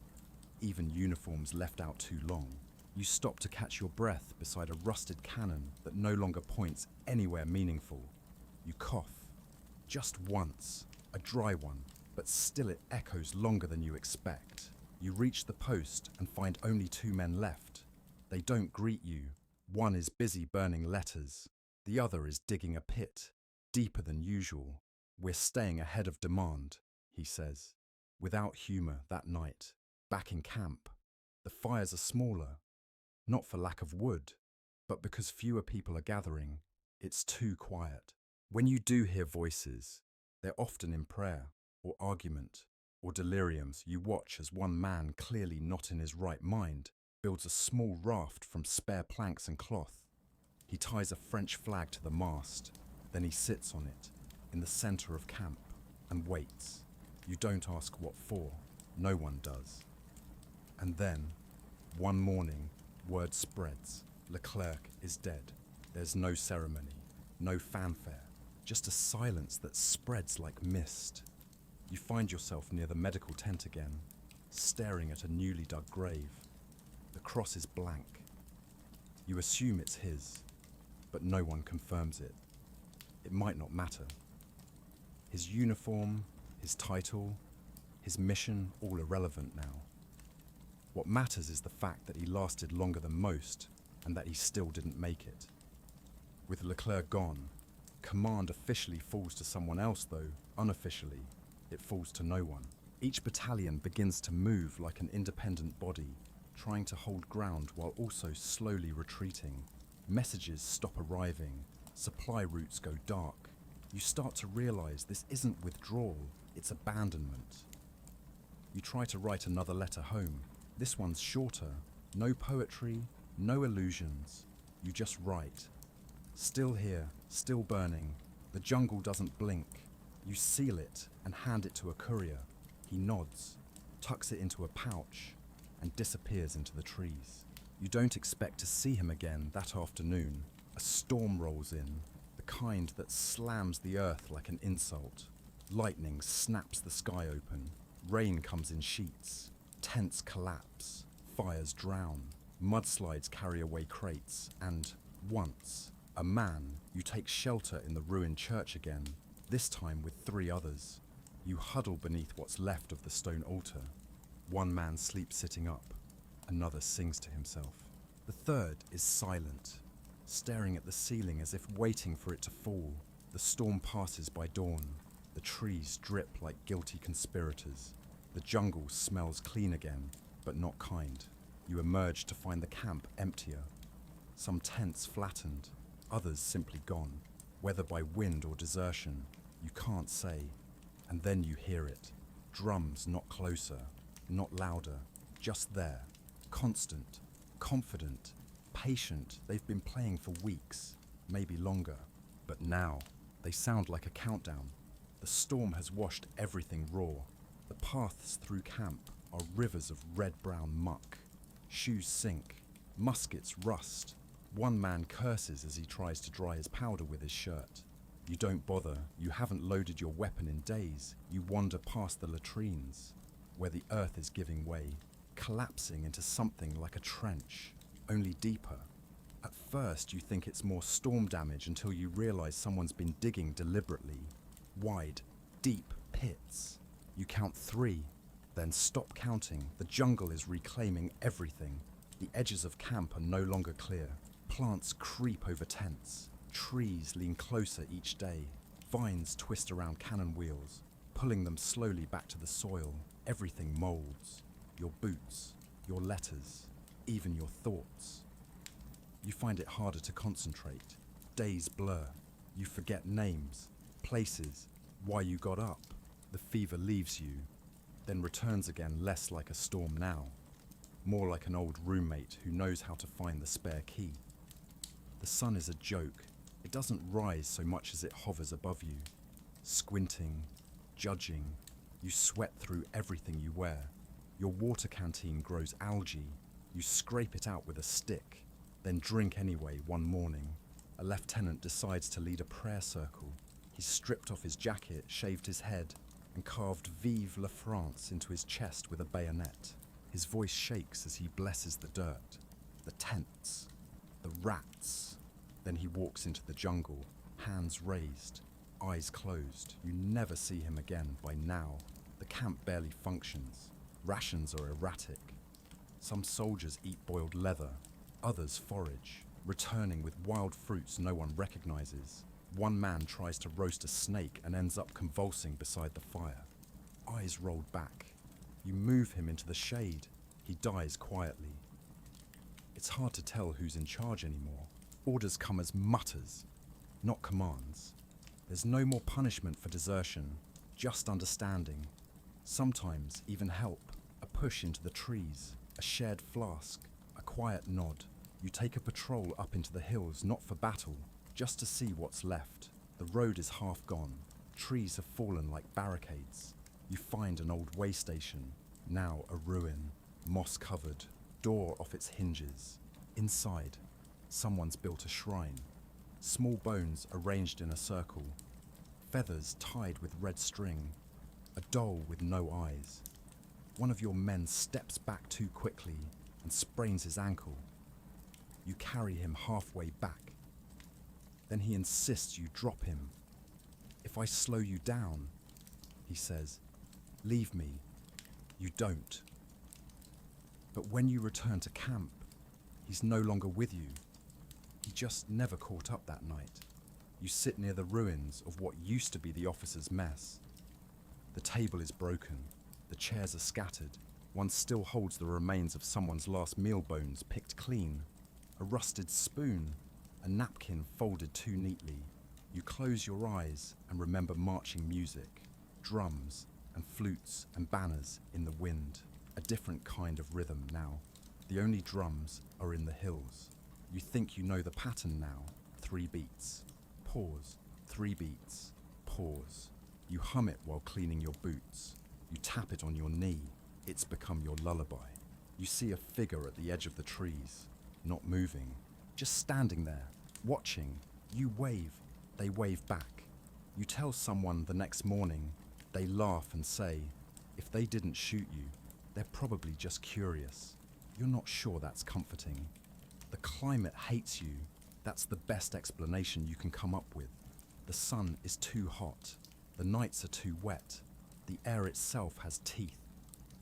even uniforms left out too long. You stop to catch your breath beside a rusted cannon that no longer points anywhere meaningful. You cough, just once, a dry one, but still it echoes longer than you expect. You reach the post and find only 2 men left. They don't greet you. One is busy burning letters. The other is digging a pit, deeper than usual. We're staying ahead of demand, he says. Without humor that night, back in camp, the fires are smaller. Not for lack of wood, but because fewer people are gathering. It's too quiet. When you do hear voices, they're often in prayer, or argument, or deliriums. You watch as one man, clearly not in his right mind, builds a small raft from spare planks and cloth. He ties a French flag to the mast, then he sits on it, in the center of camp, and waits. You don't ask what for. No one does. And then, one morning, word spreads. Leclerc is dead. There's no ceremony, no fanfare, just a silence that spreads like mist. You find yourself near the medical tent again, staring at a newly dug grave. The cross is blank. You assume it's his, but no one confirms it. It might not matter. His uniform, his title, his mission, all irrelevant now. What matters is the fact that he lasted longer than most, and that he still didn't make it. With Leclerc gone, command officially falls to someone else, though unofficially, it falls to no one. Each battalion begins to move like an independent body, trying to hold ground while also slowly retreating. Messages stop arriving, supply routes go dark. You start to realize this isn't withdrawal, it's abandonment. You try to write another letter home. This one's shorter. No poetry, no illusions. You just write. Still here, still burning. The jungle doesn't blink. You seal it and hand it to a courier. He nods, tucks it into a pouch, and disappears into the trees. You don't expect to see him again that afternoon. A storm rolls in, the kind that slams the earth like an insult. Lightning snaps the sky open, rain comes in sheets, tents collapse, fires drown, mudslides carry away crates, and, once, a man, you take shelter in the ruined church again, this time with 3 others. You huddle beneath what's left of the stone altar. One man sleeps sitting up, another sings to himself. The third is silent, staring at the ceiling as if waiting for it to fall. The storm passes by dawn. The trees drip like guilty conspirators. The jungle smells clean again, but not kind. You emerge to find the camp emptier. Some tents flattened, others simply gone. Whether by wind or desertion, you can't say. And then you hear it. Drums not closer, not louder, just there. Constant, confident, patient. They've been playing for weeks, maybe longer. But now, they sound like a countdown. The storm has washed everything raw. The paths through camp are rivers of red-brown muck. Shoes sink, muskets rust. One man curses as he tries to dry his powder with his shirt. You don't bother, you haven't loaded your weapon in days. You wander past the latrines, where the earth is giving way, collapsing into something like a trench, only deeper. At first you think it's more storm damage until you realize someone's been digging deliberately. Wide, deep pits. You count 3, then stop counting. The jungle is reclaiming everything. The edges of camp are no longer clear. Plants creep over tents. Trees lean closer each day. Vines twist around cannon wheels, pulling them slowly back to the soil. Everything molds. Your boots, your letters, even your thoughts. You find it harder to concentrate. Days blur. You forget names, places, why you got up. The fever leaves you, then returns again, less like a storm now, more like an old roommate who knows how to find the spare key. The sun is a joke. It doesn't rise so much as it hovers above you. Squinting, judging, you sweat through everything you wear. Your water canteen grows algae. You scrape it out with a stick, then drink anyway one morning. A lieutenant decides to lead a prayer circle. He's stripped off his jacket, shaved his head, and carved Vive la France into his chest with a bayonet. His voice shakes as he blesses the dirt, the tents, the rats. Then he walks into the jungle, hands raised, eyes closed. You never see him again by now. The camp barely functions. Rations are erratic. Some soldiers eat boiled leather, others forage, returning with wild fruits no one recognizes. One man tries to roast a snake and ends up convulsing beside the fire. Eyes rolled back. You move him into the shade. He dies quietly. It's hard to tell who's in charge anymore. Orders come as mutters, not commands. There's no more punishment for desertion, just understanding. Sometimes even help, a push into the trees, a shared flask, a quiet nod. You take a patrol up into the hills, not for battle, just to see what's left. The road is half gone. Trees have fallen like barricades. You find an old way station, now a ruin, moss-covered, door off its hinges. Inside, someone's built a shrine. Small bones arranged in a circle. Feathers tied with red string. A doll with no eyes. One of your men steps back too quickly and sprains his ankle. You carry him halfway back. Then he insists you drop him. If I slow you down, he says, leave me. You don't. But when you return to camp, he's no longer with you. He just never caught up that night. You sit near the ruins of what used to be the officers' mess. The table is broken. The chairs are scattered. One still holds the remains of someone's last meal bones picked clean. A rusted spoon, a napkin folded too neatly. You close your eyes and remember marching music, drums and flutes and banners in the wind. A different kind of rhythm now. The only drums are in the hills. You think you know the pattern now. 3 beats. Pause. 3 beats. Pause. You hum it while cleaning your boots. You tap it on your knee. It's become your lullaby. You see a figure at the edge of the trees, not moving, just standing there, watching. You wave. They wave back. You tell someone the next morning, They laugh and say, if they didn't shoot you, they're probably just curious. You're not sure that's comforting. The climate hates you. That's the best explanation you can come up with. The sun is too hot. The nights are too wet. The air itself has teeth.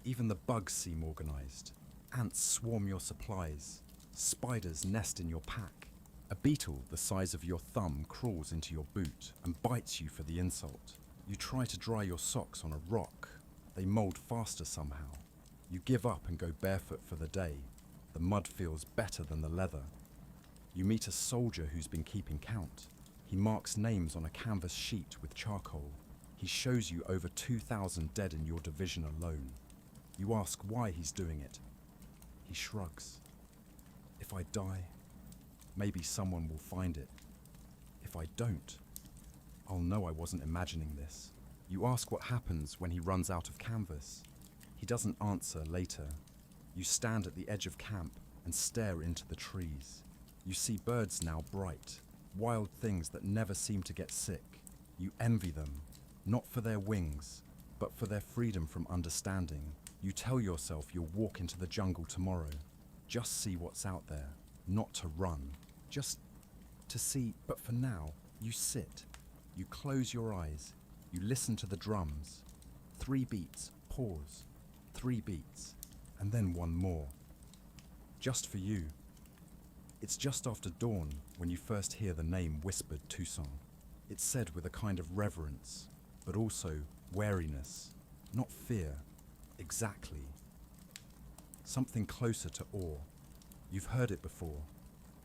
Even the bugs seem organized. Ants swarm your supplies. Spiders nest in your pack. A beetle the size of your thumb crawls into your boot and bites you for the insult. You try to dry your socks on a rock. They mold faster somehow. You give up and go barefoot for the day. The mud feels better than the leather. You meet a soldier who's been keeping count. He marks names on a canvas sheet with charcoal. He shows you over 2,000 dead in your division alone. You ask why he's doing it. He shrugs. If I die, maybe someone will find it. If I don't, I'll know I wasn't imagining this. You ask what happens when he runs out of canvas. He doesn't answer later. You stand at the edge of camp and stare into the trees. You see birds now bright, wild things that never seem to get sick. You envy them, not for their wings, but for their freedom from understanding. You tell yourself you'll walk into the jungle tomorrow. Just see what's out there, not to run, just to see. But for now, you sit. You close your eyes. You listen to the drums. 3 beats, pause. 3 beats, and then one more. Just for you. It's just after dawn when you first hear the name whispered Toussaint. It's said with a kind of reverence, but also wariness, not fear. Exactly. Something closer to awe. You've heard it before,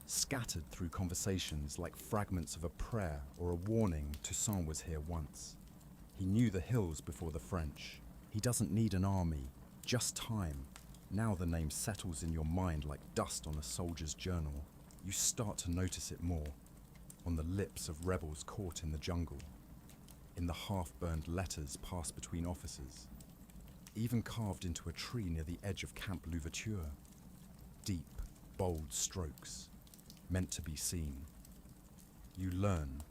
scattered through conversations like fragments of a prayer or a warning. Toussaint was here once. He knew the hills before the French. He doesn't need an army, just time. Now the name settles in your mind like dust on a soldier's journal. You start to notice it more, on the lips of rebels caught in the jungle, in the half-burned letters passed between officers, even carved into a tree near the edge of Camp Louverture. Deep, bold strokes, meant to be seen. You learn,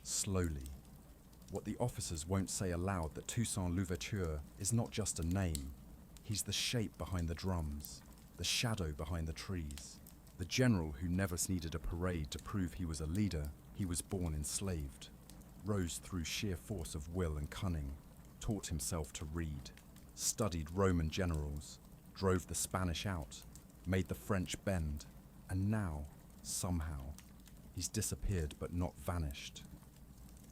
slowly, what the officers won't say aloud, that Toussaint Louverture is not just a name. He's the shape behind the drums, the shadow behind the trees, the general who never needed a parade to prove he was a leader. He was born enslaved, rose through sheer force of will and cunning, taught himself to read, studied Roman generals, drove the Spanish out, made the French bend, and now, somehow, he's disappeared but not vanished.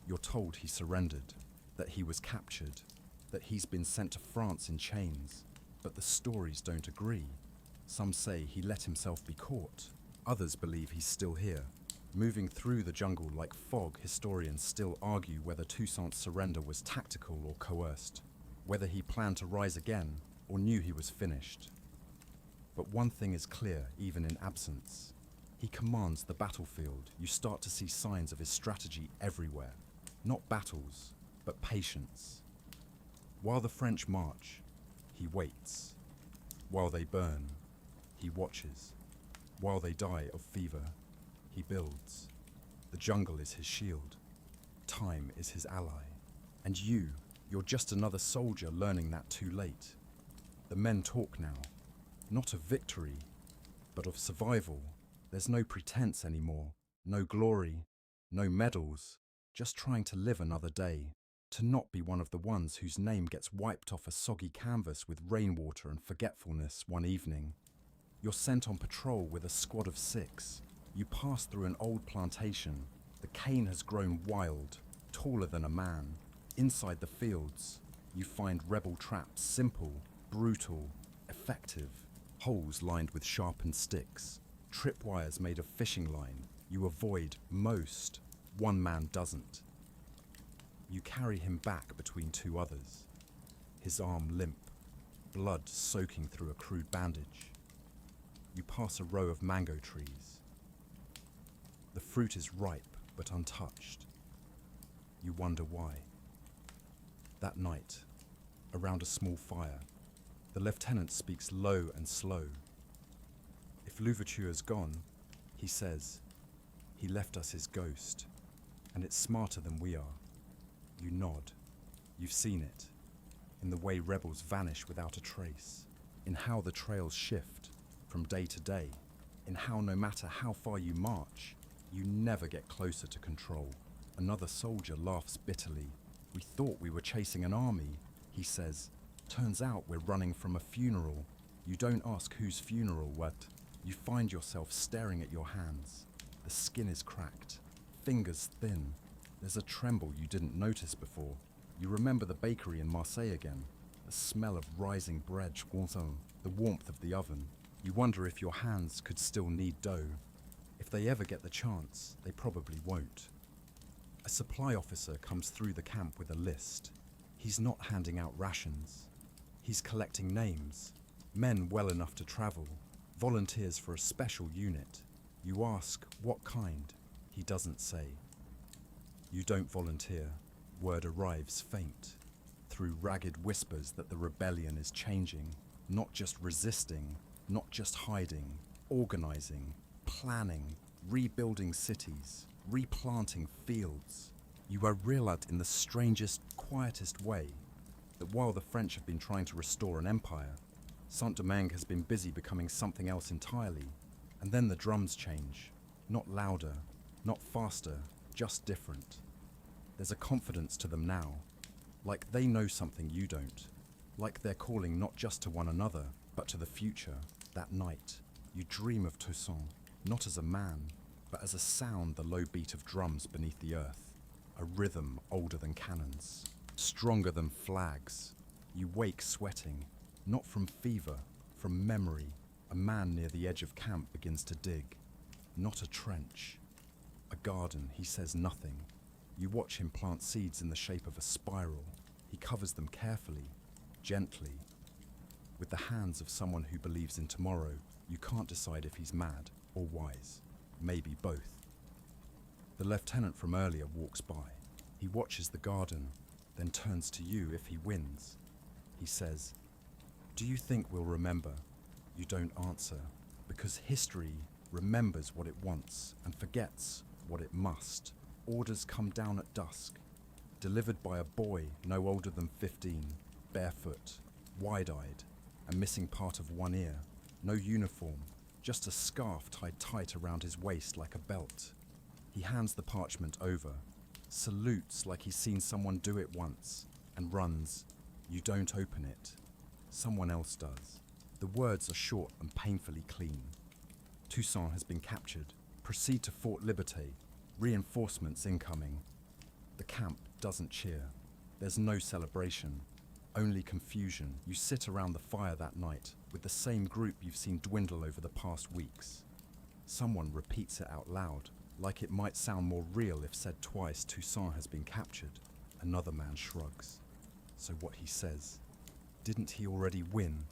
You're told he surrendered, that he was captured, that he's been sent to France in chains, but the stories don't agree. Some say he let himself be caught. Others believe he's still here, moving through the jungle like fog. Historians still argue whether Toussaint's surrender was tactical or coerced, whether he planned to rise again or knew he was finished. But one thing is clear, even in absence. He commands the battlefield. You start to see signs of his strategy everywhere. Not battles, but patience. While the French march, he waits. While they burn, he watches. While they die of fever, he builds. The jungle is his shield. Time is his ally. And you're just another soldier learning that too late. The men talk now, not of victory, but of survival. There's no pretense anymore, no glory, no medals, just trying to live another day, to not be one of the ones whose name gets wiped off a soggy canvas with rainwater and forgetfulness one evening. You're sent on patrol with a squad of 6. You pass through an old plantation. The cane has grown wild, taller than a man. Inside the fields, you find rebel traps, simple, brutal, effective. Holes lined with sharpened sticks, tripwires made of fishing line. You avoid most. One man doesn't. You carry him back between 2 others, his arm limp, blood soaking through a crude bandage. You pass a row of mango trees. The fruit is ripe but untouched. You wonder why. That night, around a small fire, the lieutenant speaks low and slow. If Louverture's gone, he says, he left us his ghost, and it's smarter than we are. You nod. You've seen it, in the way rebels vanish without a trace, in how the trails shift from day to day, in how no matter how far you march, you never get closer to control. Another soldier laughs bitterly. We thought we were chasing an army, he says. Turns out we're running from a funeral. You don't ask whose funeral, what? You find yourself staring at your hands. The skin is cracked, fingers thin. There's a tremble you didn't notice before. You remember the bakery in Marseille again, the smell of rising bread, the warmth of the oven. You wonder if your hands could still knead dough. If they ever get the chance, they probably won't. A supply officer comes through the camp with a list. He's not handing out rations. He's collecting names, men well enough to travel, volunteers for a special unit. You ask, what kind? He doesn't say. You don't volunteer. Word arrives faint, through ragged whispers that the rebellion is changing, not just resisting, not just hiding, organizing, planning, rebuilding cities, replanting fields. You are realized in the strangest, quietest way that while the French have been trying to restore an empire, Saint-Domingue has been busy becoming something else entirely. And then the drums change, not louder, not faster, just different. There's a confidence to them now, like they know something you don't, like they're calling not just to one another, but to the future. That night, you dream of Toussaint, not as a man, but as a sound, the low beat of drums beneath the earth, a rhythm older than cannons, stronger than flags. You wake sweating, not from fever, from memory. A man near the edge of camp begins to dig, not a trench, a garden. He says nothing. You watch him plant seeds in the shape of a spiral. He covers them carefully, gently. With the hands of someone who believes in tomorrow, you can't decide if he's mad or wise. Maybe both. The lieutenant from earlier walks by. He watches the garden, then turns to you if he wins. He says, "Do you think we'll remember?" You don't answer, because history remembers what it wants and forgets what it must. Orders come down at dusk, delivered by a boy no older than 15, barefoot, wide-eyed, and missing part of one ear. No uniform, just a scarf tied tight around his waist like a belt. He hands the parchment over, salutes like he's seen someone do it once, and runs. You don't open it. Someone else does. The words are short and painfully clean. Toussaint has been captured. Proceed to Fort Liberté. Reinforcements incoming. The camp doesn't cheer. There's no celebration, only confusion. You sit around the fire that night with the same group you've seen dwindle over the past weeks. Someone repeats it out loud, like it might sound more real if said twice. Toussaint has been captured. Another man shrugs. So what he says, didn't he already win?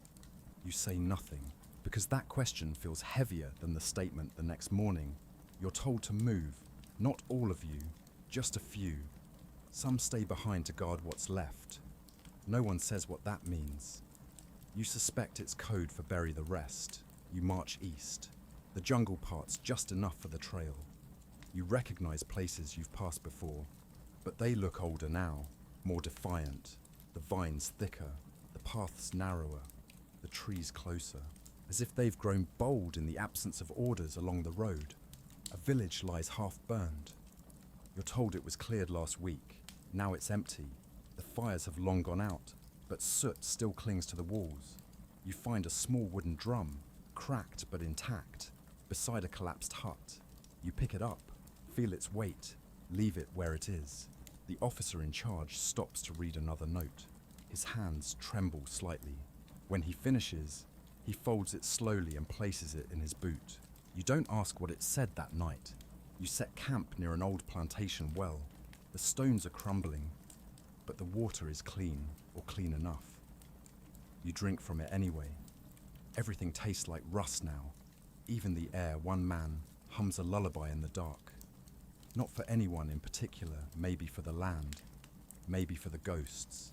You say nothing, because that question feels heavier than the statement the next morning. You're told to move. Not all of you, just a few. Some stay behind to guard what's left. No one says what that means. You suspect it's code for bury the rest. You march east. The jungle part's just enough for the trail. You recognize places you've passed before, but they look older now, more defiant. The vines thicker, the paths narrower, the trees closer, as if they've grown bold in the absence of orders along the road. A village lies half burned. You're told it was cleared last week. Now it's empty. The fires have long gone out, but soot still clings to the walls. You find a small wooden drum, cracked but intact, beside a collapsed hut. You pick it up, feel its weight, leave it where it is. The officer in charge stops to read another note. His hands tremble slightly. When he finishes, he folds it slowly and places it in his boot. You don't ask what it said that night. You set camp near an old plantation well. The stones are crumbling, but the water is clean, or clean enough. You drink from it anyway. Everything tastes like rust now. Even the air. One man hums a lullaby in the dark. Not for anyone in particular, maybe for the land, maybe for the ghosts.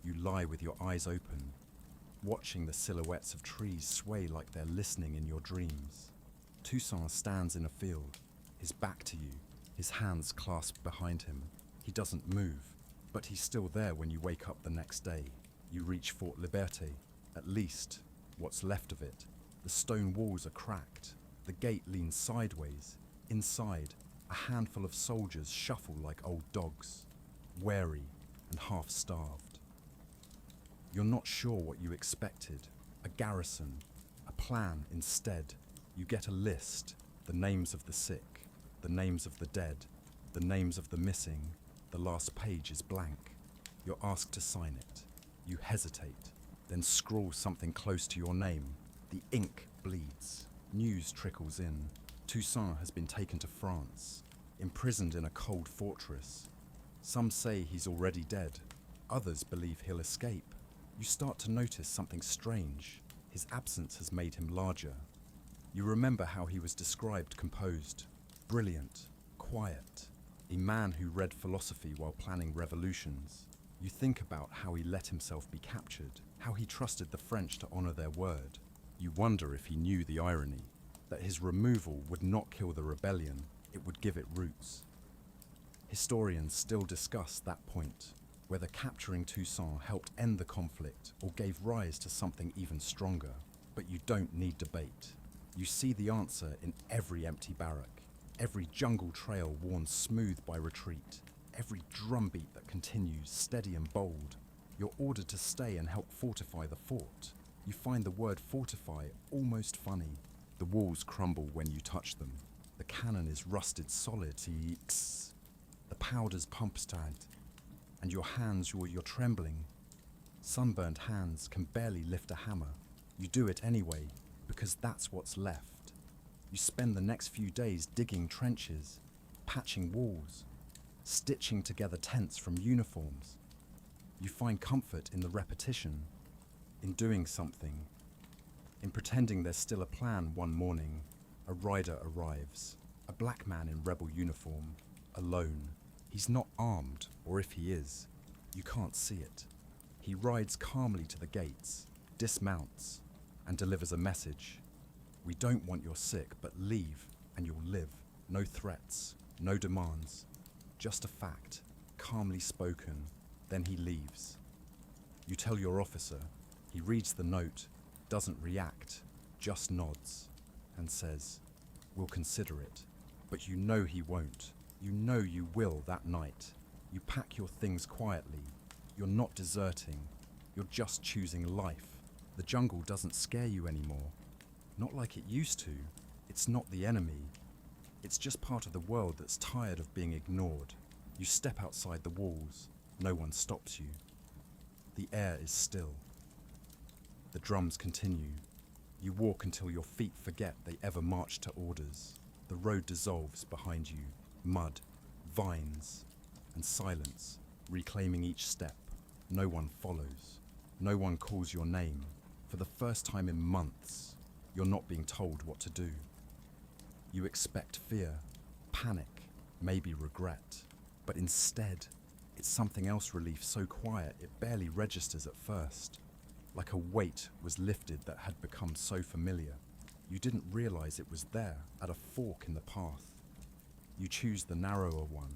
You lie with your eyes open, watching the silhouettes of trees sway like they're listening in your dreams. Toussaint stands in a field, his back to you, his hands clasped behind him. He doesn't move. But he's still there when you wake up the next day. You reach Fort Liberté, at least what's left of it. The stone walls are cracked. The gate leans sideways. Inside, a handful of soldiers shuffle like old dogs, wary and half-starved. You're not sure what you expected. A garrison, a plan instead. You get a list, the names of the sick, the names of the dead, the names of the missing. The last page is blank. You're asked to sign it. You hesitate, then scrawl something close to your name. The ink bleeds. News trickles in. Toussaint has been taken to France, imprisoned in a cold fortress. Some say he's already dead. Others believe he'll escape. You start to notice something strange. His absence has made him larger. You remember how he was described: composed, brilliant, quiet, a man who read philosophy while planning revolutions. You think about how he let himself be captured, how he trusted the French to honor their word. You wonder if he knew the irony, that his removal would not kill the rebellion, it would give it roots. Historians still discuss that point, whether capturing Toussaint helped end the conflict or gave rise to something even stronger. But you don't need debate. You see the answer in every empty barrack, every jungle trail worn smooth by retreat, every drumbeat that continues steady and bold. You're ordered to stay and help fortify the fort. You find the word fortify almost funny. The walls crumble when you touch them. The cannon is rusted solid. The powder's pumped out, and your hands, you're trembling. Sunburned hands can barely lift a hammer. You do it anyway, because that's what's left. You spend the next few days digging trenches, patching walls, stitching together tents from uniforms. You find comfort in the repetition, in doing something, in pretending there's still a plan. One morning, a rider arrives, a black man in rebel uniform, alone. He's not armed, or if he is, you can't see it. He rides calmly to the gates, dismounts, and delivers a message. We don't want your sick, but leave and you'll live. No threats, no demands, just a fact, calmly spoken. Then he leaves. You tell your officer. He reads the note, doesn't react, just nods, and says, "We'll consider it." But you know he won't. You know you will that night. You pack your things quietly. You're not deserting. You're just choosing life. The jungle doesn't scare you anymore. Not like it used to. It's not the enemy. It's just part of the world that's tired of being ignored. You step outside the walls. No one stops you. The air is still. The drums continue. You walk until your feet forget they ever marched to orders. The road dissolves behind you. Mud, vines, and silence, reclaiming each step. No one follows. No one calls your name. For the first time in months, you're not being told what to do. You expect fear, panic, maybe regret. But instead, it's something else. Relief so quiet it barely registers at first. Like a weight was lifted that had become so familiar. You didn't realize it was there, at a fork in the path. You choose the narrower one,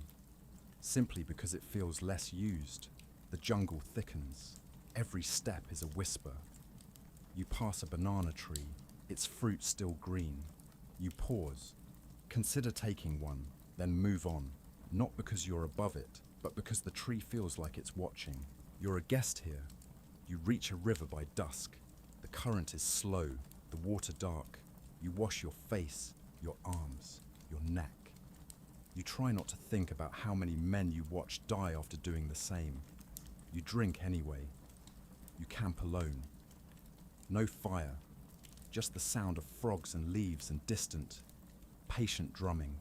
simply because it feels less used. The jungle thickens. Every step is a whisper. You pass a banana tree, its fruit still green. You pause, consider taking one, then move on. Not because you're above it, but because the tree feels like it's watching. You're a guest here. You reach a river by dusk. The current is slow, the water dark. You wash your face, your arms, your neck. You try not to think about how many men you watched die after doing the same. You drink anyway. You camp alone. No fire, just the sound of frogs and leaves and distant, patient drumming.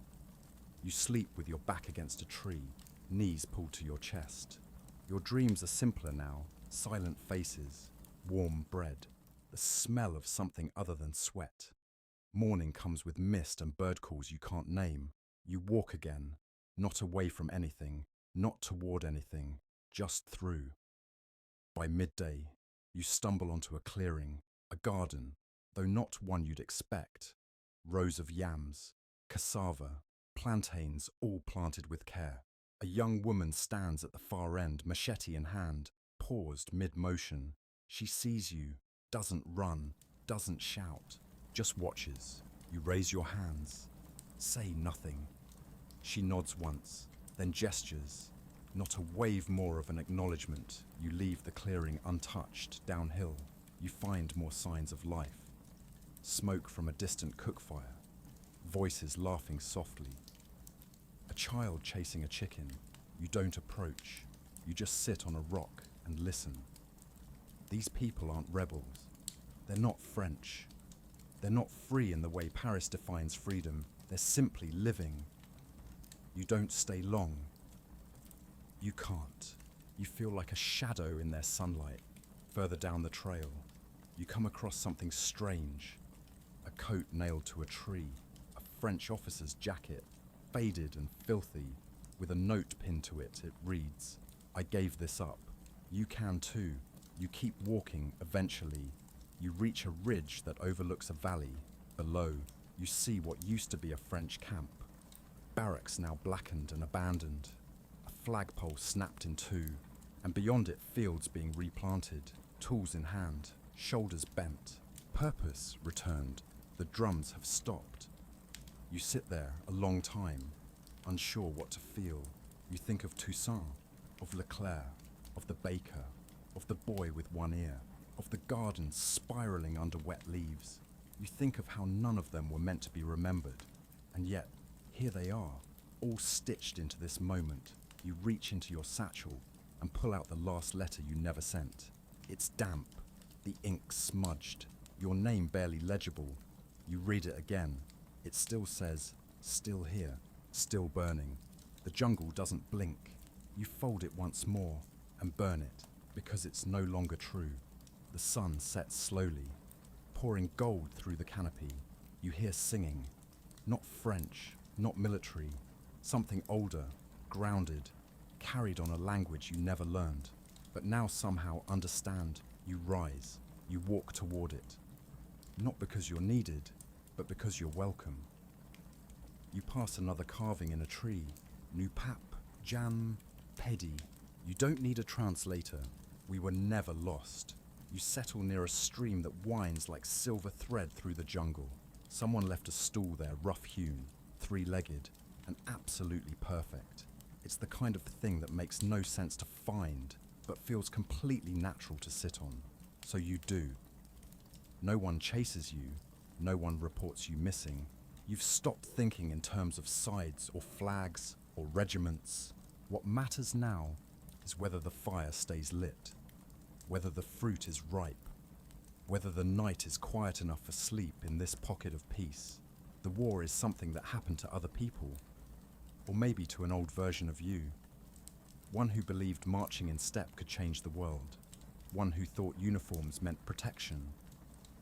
You sleep with your back against a tree, knees pulled to your chest. Your dreams are simpler now, silent faces, warm bread, the smell of something other than sweat. Morning comes with mist and bird calls you can't name. You walk again, not away from anything, not toward anything, just through. By midday, you stumble onto a clearing, a garden, though not one you'd expect. Rows of yams, cassava, plantains all planted with care. A young woman stands at the far end, machete in hand, paused mid-motion. She sees you, doesn't run, doesn't shout, just watches. You raise your hands. Say nothing. She nods once, then gestures. Not a wave more of an acknowledgement. You leave the clearing untouched, downhill. You find more signs of life. Smoke from a distant cook fire. Voices laughing softly. A child chasing a chicken. You don't approach. You just sit on a rock and listen. These people aren't rebels. They're not French. They're not free in the way Paris defines freedom. They're simply living. You don't stay long. You can't. You feel like a shadow in their sunlight. Further down the trail, you come across something strange. A coat nailed to a tree. A French officer's jacket, faded and filthy. With a note pinned to it, it reads, "I gave this up. You can too." You keep walking. Eventually, you reach a ridge that overlooks a valley. Below, you see what used to be a French camp. Barracks now blackened and abandoned. A flagpole snapped in two, and beyond it fields being replanted, tools in hand, shoulders bent. Purpose returned. The drums have stopped. You sit there a long time, unsure what to feel. You think of Toussaint, of Leclerc, of the baker, of the boy with one ear, of the garden spiraling under wet leaves. You think of how none of them were meant to be remembered, and yet here they are, all stitched into this moment. You reach into your satchel and pull out the last letter you never sent. It's damp, the ink smudged, your name barely legible. You read it again. It still says, "Still here, still burning." The jungle doesn't blink. You fold it once more and burn it, because it's no longer true. The sun sets slowly, pouring gold through the canopy. You hear singing, not French, not military, something older, grounded, carried on a language you never learned, but now somehow understand. You rise, you walk toward it, not because you're needed, but because you're welcome. You pass another carving in a tree, Nu Pap, Jam, Pedi. You don't need a translator. We were never lost. You settle near a stream that winds like silver thread through the jungle. Someone left a stool there, rough-hewn, three-legged, and absolutely perfect. It's the kind of thing that makes no sense to find, but feels completely natural to sit on. So you do. No one chases you. No one reports you missing. You've stopped thinking in terms of sides or flags or regiments. What matters now is whether the fire stays lit, whether the fruit is ripe, whether the night is quiet enough for sleep in this pocket of peace. The war is something that happened to other people, or maybe to an old version of you. One who believed marching in step could change the world. One who thought uniforms meant protection.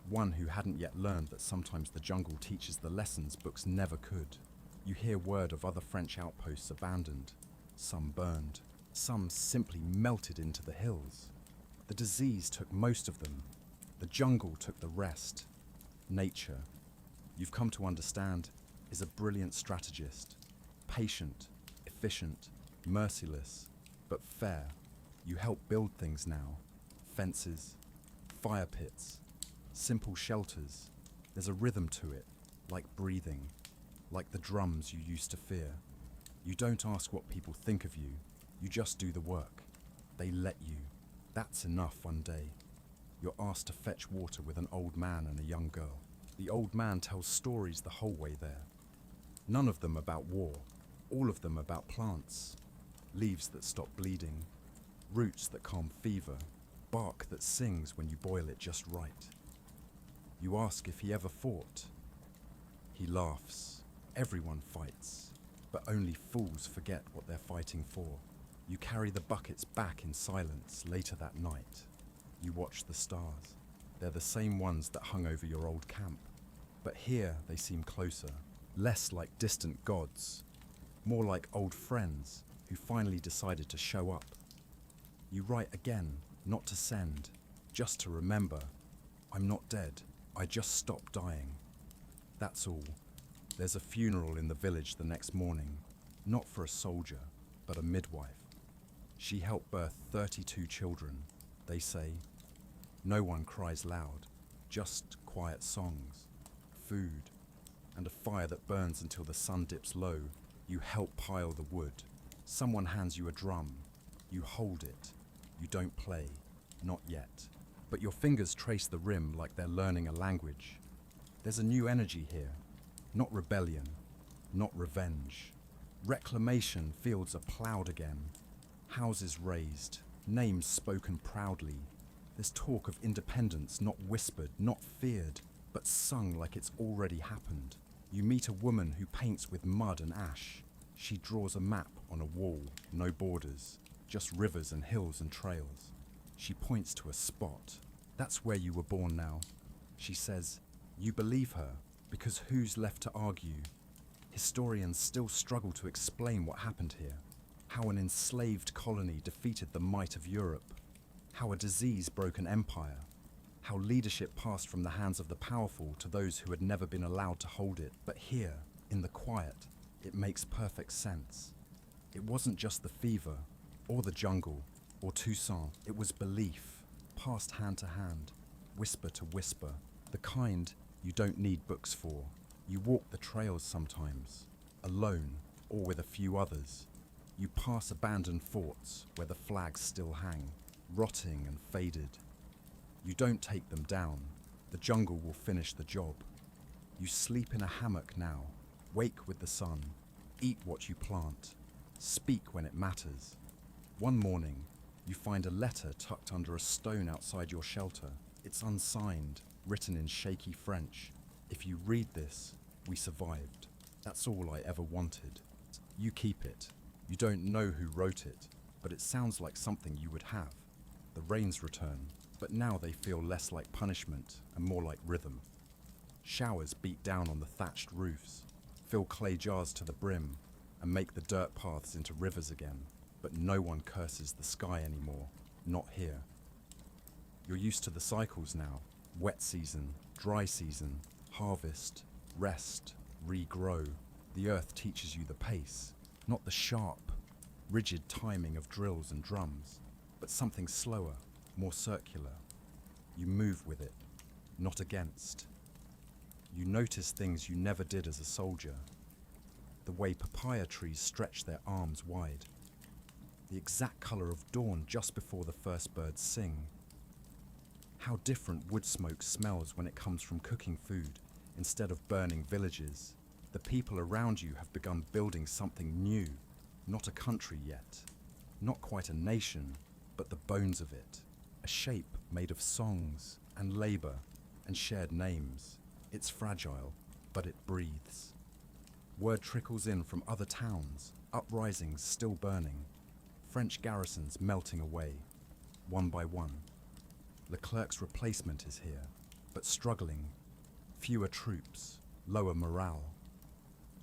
One who hadn't yet learned that sometimes the jungle teaches the lessons books never could. You hear word of other French outposts abandoned, some burned, some simply melted into the hills. The disease took most of them. The jungle took the rest. Nature, you've come to understand, is a brilliant strategist. Patient, efficient, merciless, but fair. You help build things now. Fences, fire pits, simple shelters. There's a rhythm to it, like breathing, like the drums you used to fear. You don't ask what people think of you. You just do the work. They let you. That's enough one day. You're asked to fetch water with an old man and a young girl. The old man tells stories the whole way there. None of them about war. All of them about plants. Leaves that stop bleeding. Roots that calm fever. Bark that sings when you boil it just right. You ask if he ever fought. He laughs. Everyone fights. But only fools forget what they're fighting for. You carry the buckets back in silence later that night. You watch the stars. They're the same ones that hung over your old camp. But here they seem closer. Less like distant gods. More like old friends who finally decided to show up. You write again, not to send, just to remember. I'm not dead. I just stopped dying. That's all. There's a funeral in the village the next morning. Not for a soldier, but a midwife. She helped birth 32 children, they say. No one cries loud, just quiet songs, food, and a fire that burns until the sun dips low. You help pile the wood. Someone hands you a drum. You hold it. You don't play, not yet. But your fingers trace the rim like they're learning a language. There's a new energy here. Not rebellion, not revenge. Reclamation, fields are ploughed again. Houses raised, names spoken proudly. There's talk of independence, not whispered, not feared, but sung like it's already happened. You meet a woman who paints with mud and ash. She draws a map on a wall, no borders, just rivers and hills and trails. She points to a spot. That's where you were born now. She says, you believe her, because who's left to argue? Historians still struggle to explain what happened here. How an enslaved colony defeated the might of Europe. How a disease broke an empire. How leadership passed from the hands of the powerful to those who had never been allowed to hold it. But here, in the quiet, it makes perfect sense. It wasn't just the fever, or the jungle, or Toussaint. It was belief, passed hand to hand, whisper to whisper, the kind you don't need books for. You walk the trails sometimes, alone or with a few others. You pass abandoned forts where the flags still hang, rotting and faded. You don't take them down. The jungle will finish the job. You sleep in a hammock now, wake with the sun, eat what you plant, speak when it matters. One morning, you find a letter tucked under a stone outside your shelter. It's unsigned, written in shaky French. If you read this, we survived. That's all I ever wanted. You keep it. You don't know who wrote it, but it sounds like something you would have. The rains return, but now they feel less like punishment and more like rhythm. Showers beat down on the thatched roofs, fill clay jars to the brim, and make the dirt paths into rivers again. But no one curses the sky anymore, not here. You're used to the cycles now. Wet season, dry season, harvest, rest, regrow. The earth teaches you the pace, not the sharp, rigid timing of drills and drums, but something slower, more circular. You move with it, not against. You notice things you never did as a soldier. The way papaya trees stretch their arms wide. The exact color of dawn just before the first birds sing. How different wood smoke smells when it comes from cooking food instead of burning villages. The people around you have begun building something new, not a country yet, not quite a nation, but the bones of it, a shape made of songs and labor and shared names. It's fragile, but it breathes. Word trickles in from other towns, uprisings still burning, French garrisons melting away, one by one. Leclerc's replacement is here, but struggling. Fewer troops, lower morale.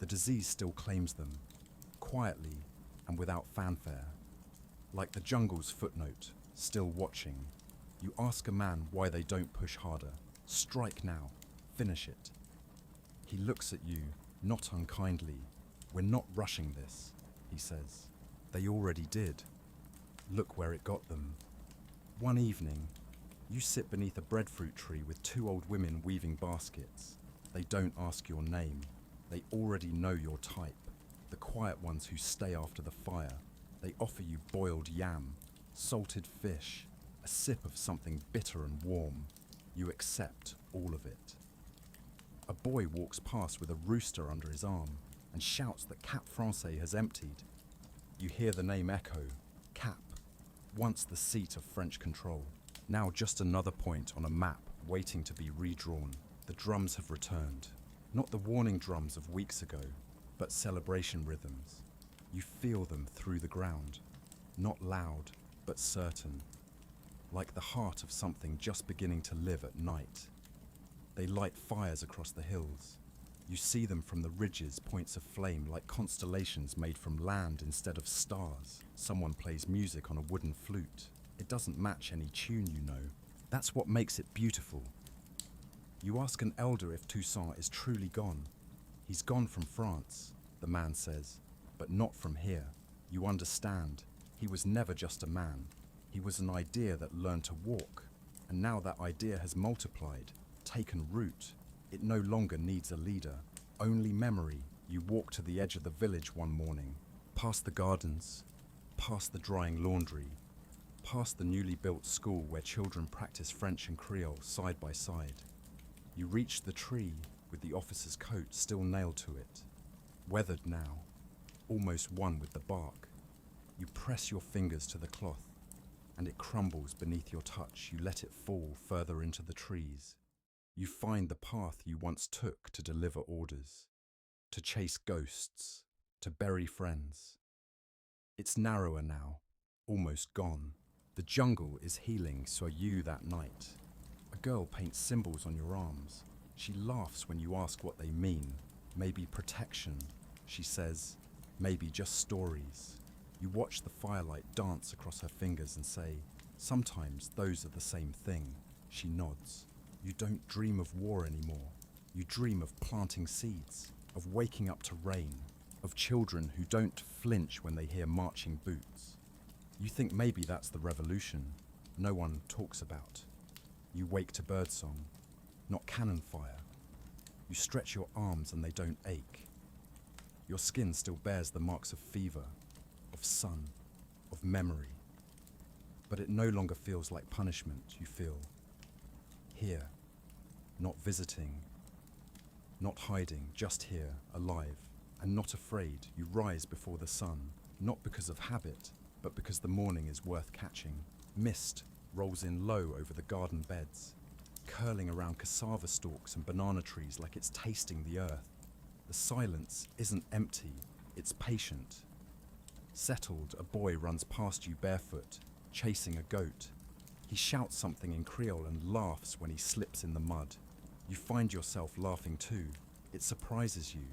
The disease still claims them, quietly and without fanfare. Like the jungle's footnote, still watching. You ask a man why they don't push harder. Strike now, finish it. He looks at you, not unkindly. We're not rushing this, he says. They already did. Look where it got them. One evening, you sit beneath a breadfruit tree with two old women weaving baskets. They don't ask your name. They already know your type. The quiet ones who stay after the fire. They offer you boiled yam, salted fish, a sip of something bitter and warm. You accept all of it. A boy walks past with a rooster under his arm and shouts that Cap Francais has emptied. You hear the name echo, Cap, once the seat of French control. Now just another point on a map waiting to be redrawn. The drums have returned. Not the warning drums of weeks ago, but celebration rhythms. You feel them through the ground. Not loud, but certain. Like the heart of something just beginning to live at night. They light fires across the hills. You see them from the ridges, points of flame like constellations made from land instead of stars. Someone plays music on a wooden flute. It doesn't match any tune you know. That's what makes it beautiful. You ask an elder if Toussaint is truly gone. He's gone from France, the man says, but not from here. You understand, he was never just a man. He was an idea that learned to walk. And now that idea has multiplied, taken root. It no longer needs a leader, only memory. You walk to the edge of the village one morning, past the gardens, past the drying laundry, past the newly built school where children practice French and Creole side by side. You reach the tree with the officer's coat still nailed to it, weathered now, almost one with the bark. You press your fingers to the cloth, and it crumbles beneath your touch. You let it fall further into the trees. You find the path you once took to deliver orders, to chase ghosts, to bury friends. It's narrower now, almost gone. The jungle is healing, so are you that night. A girl paints symbols on your arms. She laughs when you ask what they mean. Maybe protection, she says. Maybe just stories. You watch the firelight dance across her fingers and say, sometimes those are the same thing. She nods. You don't dream of war anymore. You dream of planting seeds, of waking up to rain, of children who don't flinch when they hear marching boots. You think maybe that's the revolution no one talks about. You wake to birdsong, not cannon fire. You stretch your arms and they don't ache. Your skin still bears the marks of fever, of sun, of memory. But it no longer feels like punishment. You feel here, not visiting, not hiding, just here, alive, and not afraid. You rise before the sun, not because of habit, but because the morning is worth catching. Mist rolls in low over the garden beds, curling around cassava stalks and banana trees like it's tasting the earth. The silence isn't empty, it's patient. Settled, a boy runs past you barefoot, chasing a goat. He shouts something in Creole and laughs when he slips in the mud. You find yourself laughing too. It surprises you,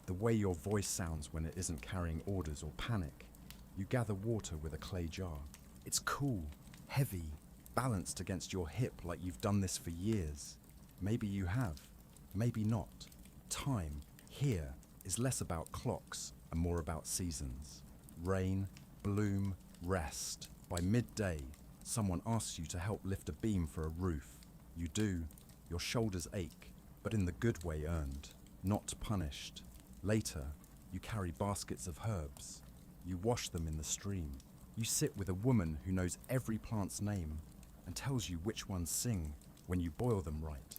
the way your voice sounds when it isn't carrying orders or panic. You gather water with a clay jar. It's cool, heavy, balanced against your hip like you've done this for years. Maybe you have, maybe not. Time, here, is less about clocks and more about seasons. Rain, bloom, rest. By midday, someone asks you to help lift a beam for a roof. You do. Your shoulders ache, but in the good way earned, not punished. Later, you carry baskets of herbs. You wash them in the stream. You sit with a woman who knows every plant's name and tells you which ones sing when you boil them right.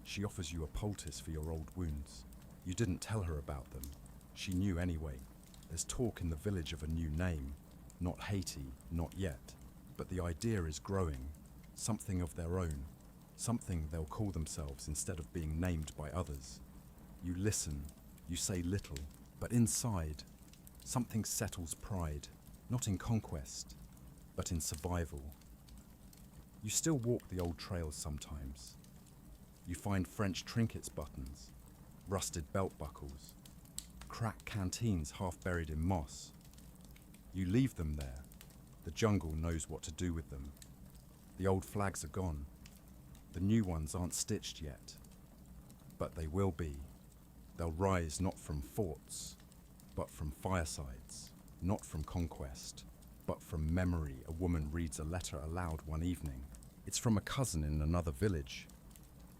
She offers you a poultice for your old wounds. You didn't tell her about them. She knew anyway. There's talk in the village of a new name. Not Haiti, not yet. But the idea is growing. Something of their own. Something they'll call themselves instead of being named by others. You listen. You say little. But inside, something settles pride. Not in conquest, but in survival. You still walk the old trails sometimes. You find French trinkets buttons, rusted belt buckles, cracked canteens half buried in moss. You leave them there. The jungle knows what to do with them. The old flags are gone. The new ones aren't stitched yet. But they will be. They'll rise not from forts, but from firesides. Not from conquest, but from memory. A woman reads a letter aloud one evening. It's from a cousin in another village.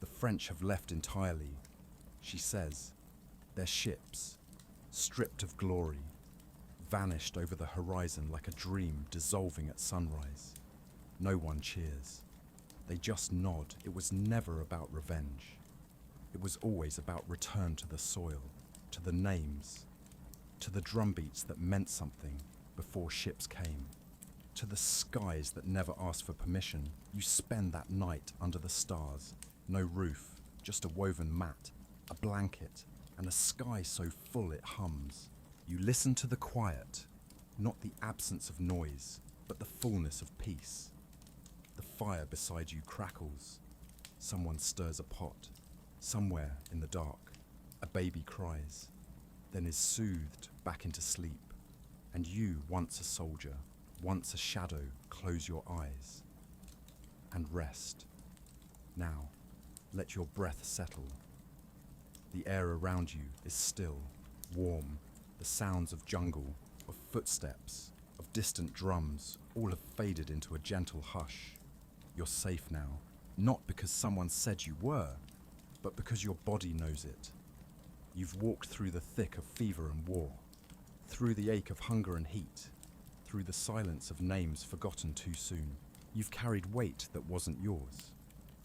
The French have left entirely. She says, their ships, stripped of glory, vanished over the horizon like a dream dissolving at sunrise. No one cheers. They just nod. It was never about revenge. It was always about return to the soil, to the names, to the drumbeats that meant something before ships came, to the skies that never asked for permission. You spend that night under the stars, no roof, just a woven mat, a blanket, and a sky so full it hums. You listen to the quiet, not the absence of noise, but the fullness of peace. The fire beside you crackles. Someone stirs a pot. Somewhere in the dark, a baby cries, then is soothed back into sleep. And you, once a soldier, once a shadow, close your eyes and rest. Now, let your breath settle. The air around you is still, warm, the sounds of jungle, of footsteps, of distant drums, all have faded into a gentle hush. You're safe now, not because someone said you were, but because your body knows it. You've walked through the thick of fever and war, through the ache of hunger and heat, through the silence of names forgotten too soon. You've carried weight that wasn't yours,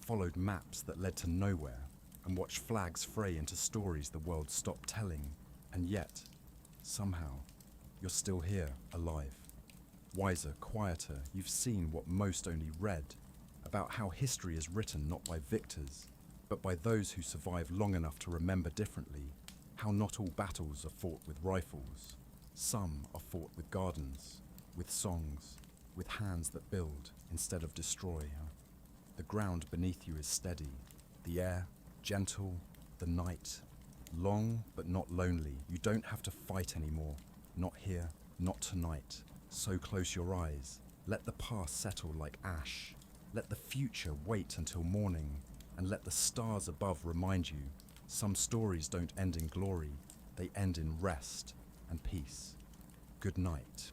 followed maps that led to nowhere, and watched flags fray into stories the world stopped telling. And yet, somehow, you're still here, alive. Wiser, quieter, you've seen what most only read, about how history is written not by victors, but by those who survive long enough to remember differently, how not all battles are fought with rifles. Some are fought with gardens, with songs, with hands that build instead of destroy. The ground beneath you is steady, the air gentle, the night long but not lonely. You don't have to fight anymore, not here, not tonight. So close your eyes, let the past settle like ash, let the future wait until morning, and let the stars above remind you, some stories don't end in glory, they end in rest and peace. Good night.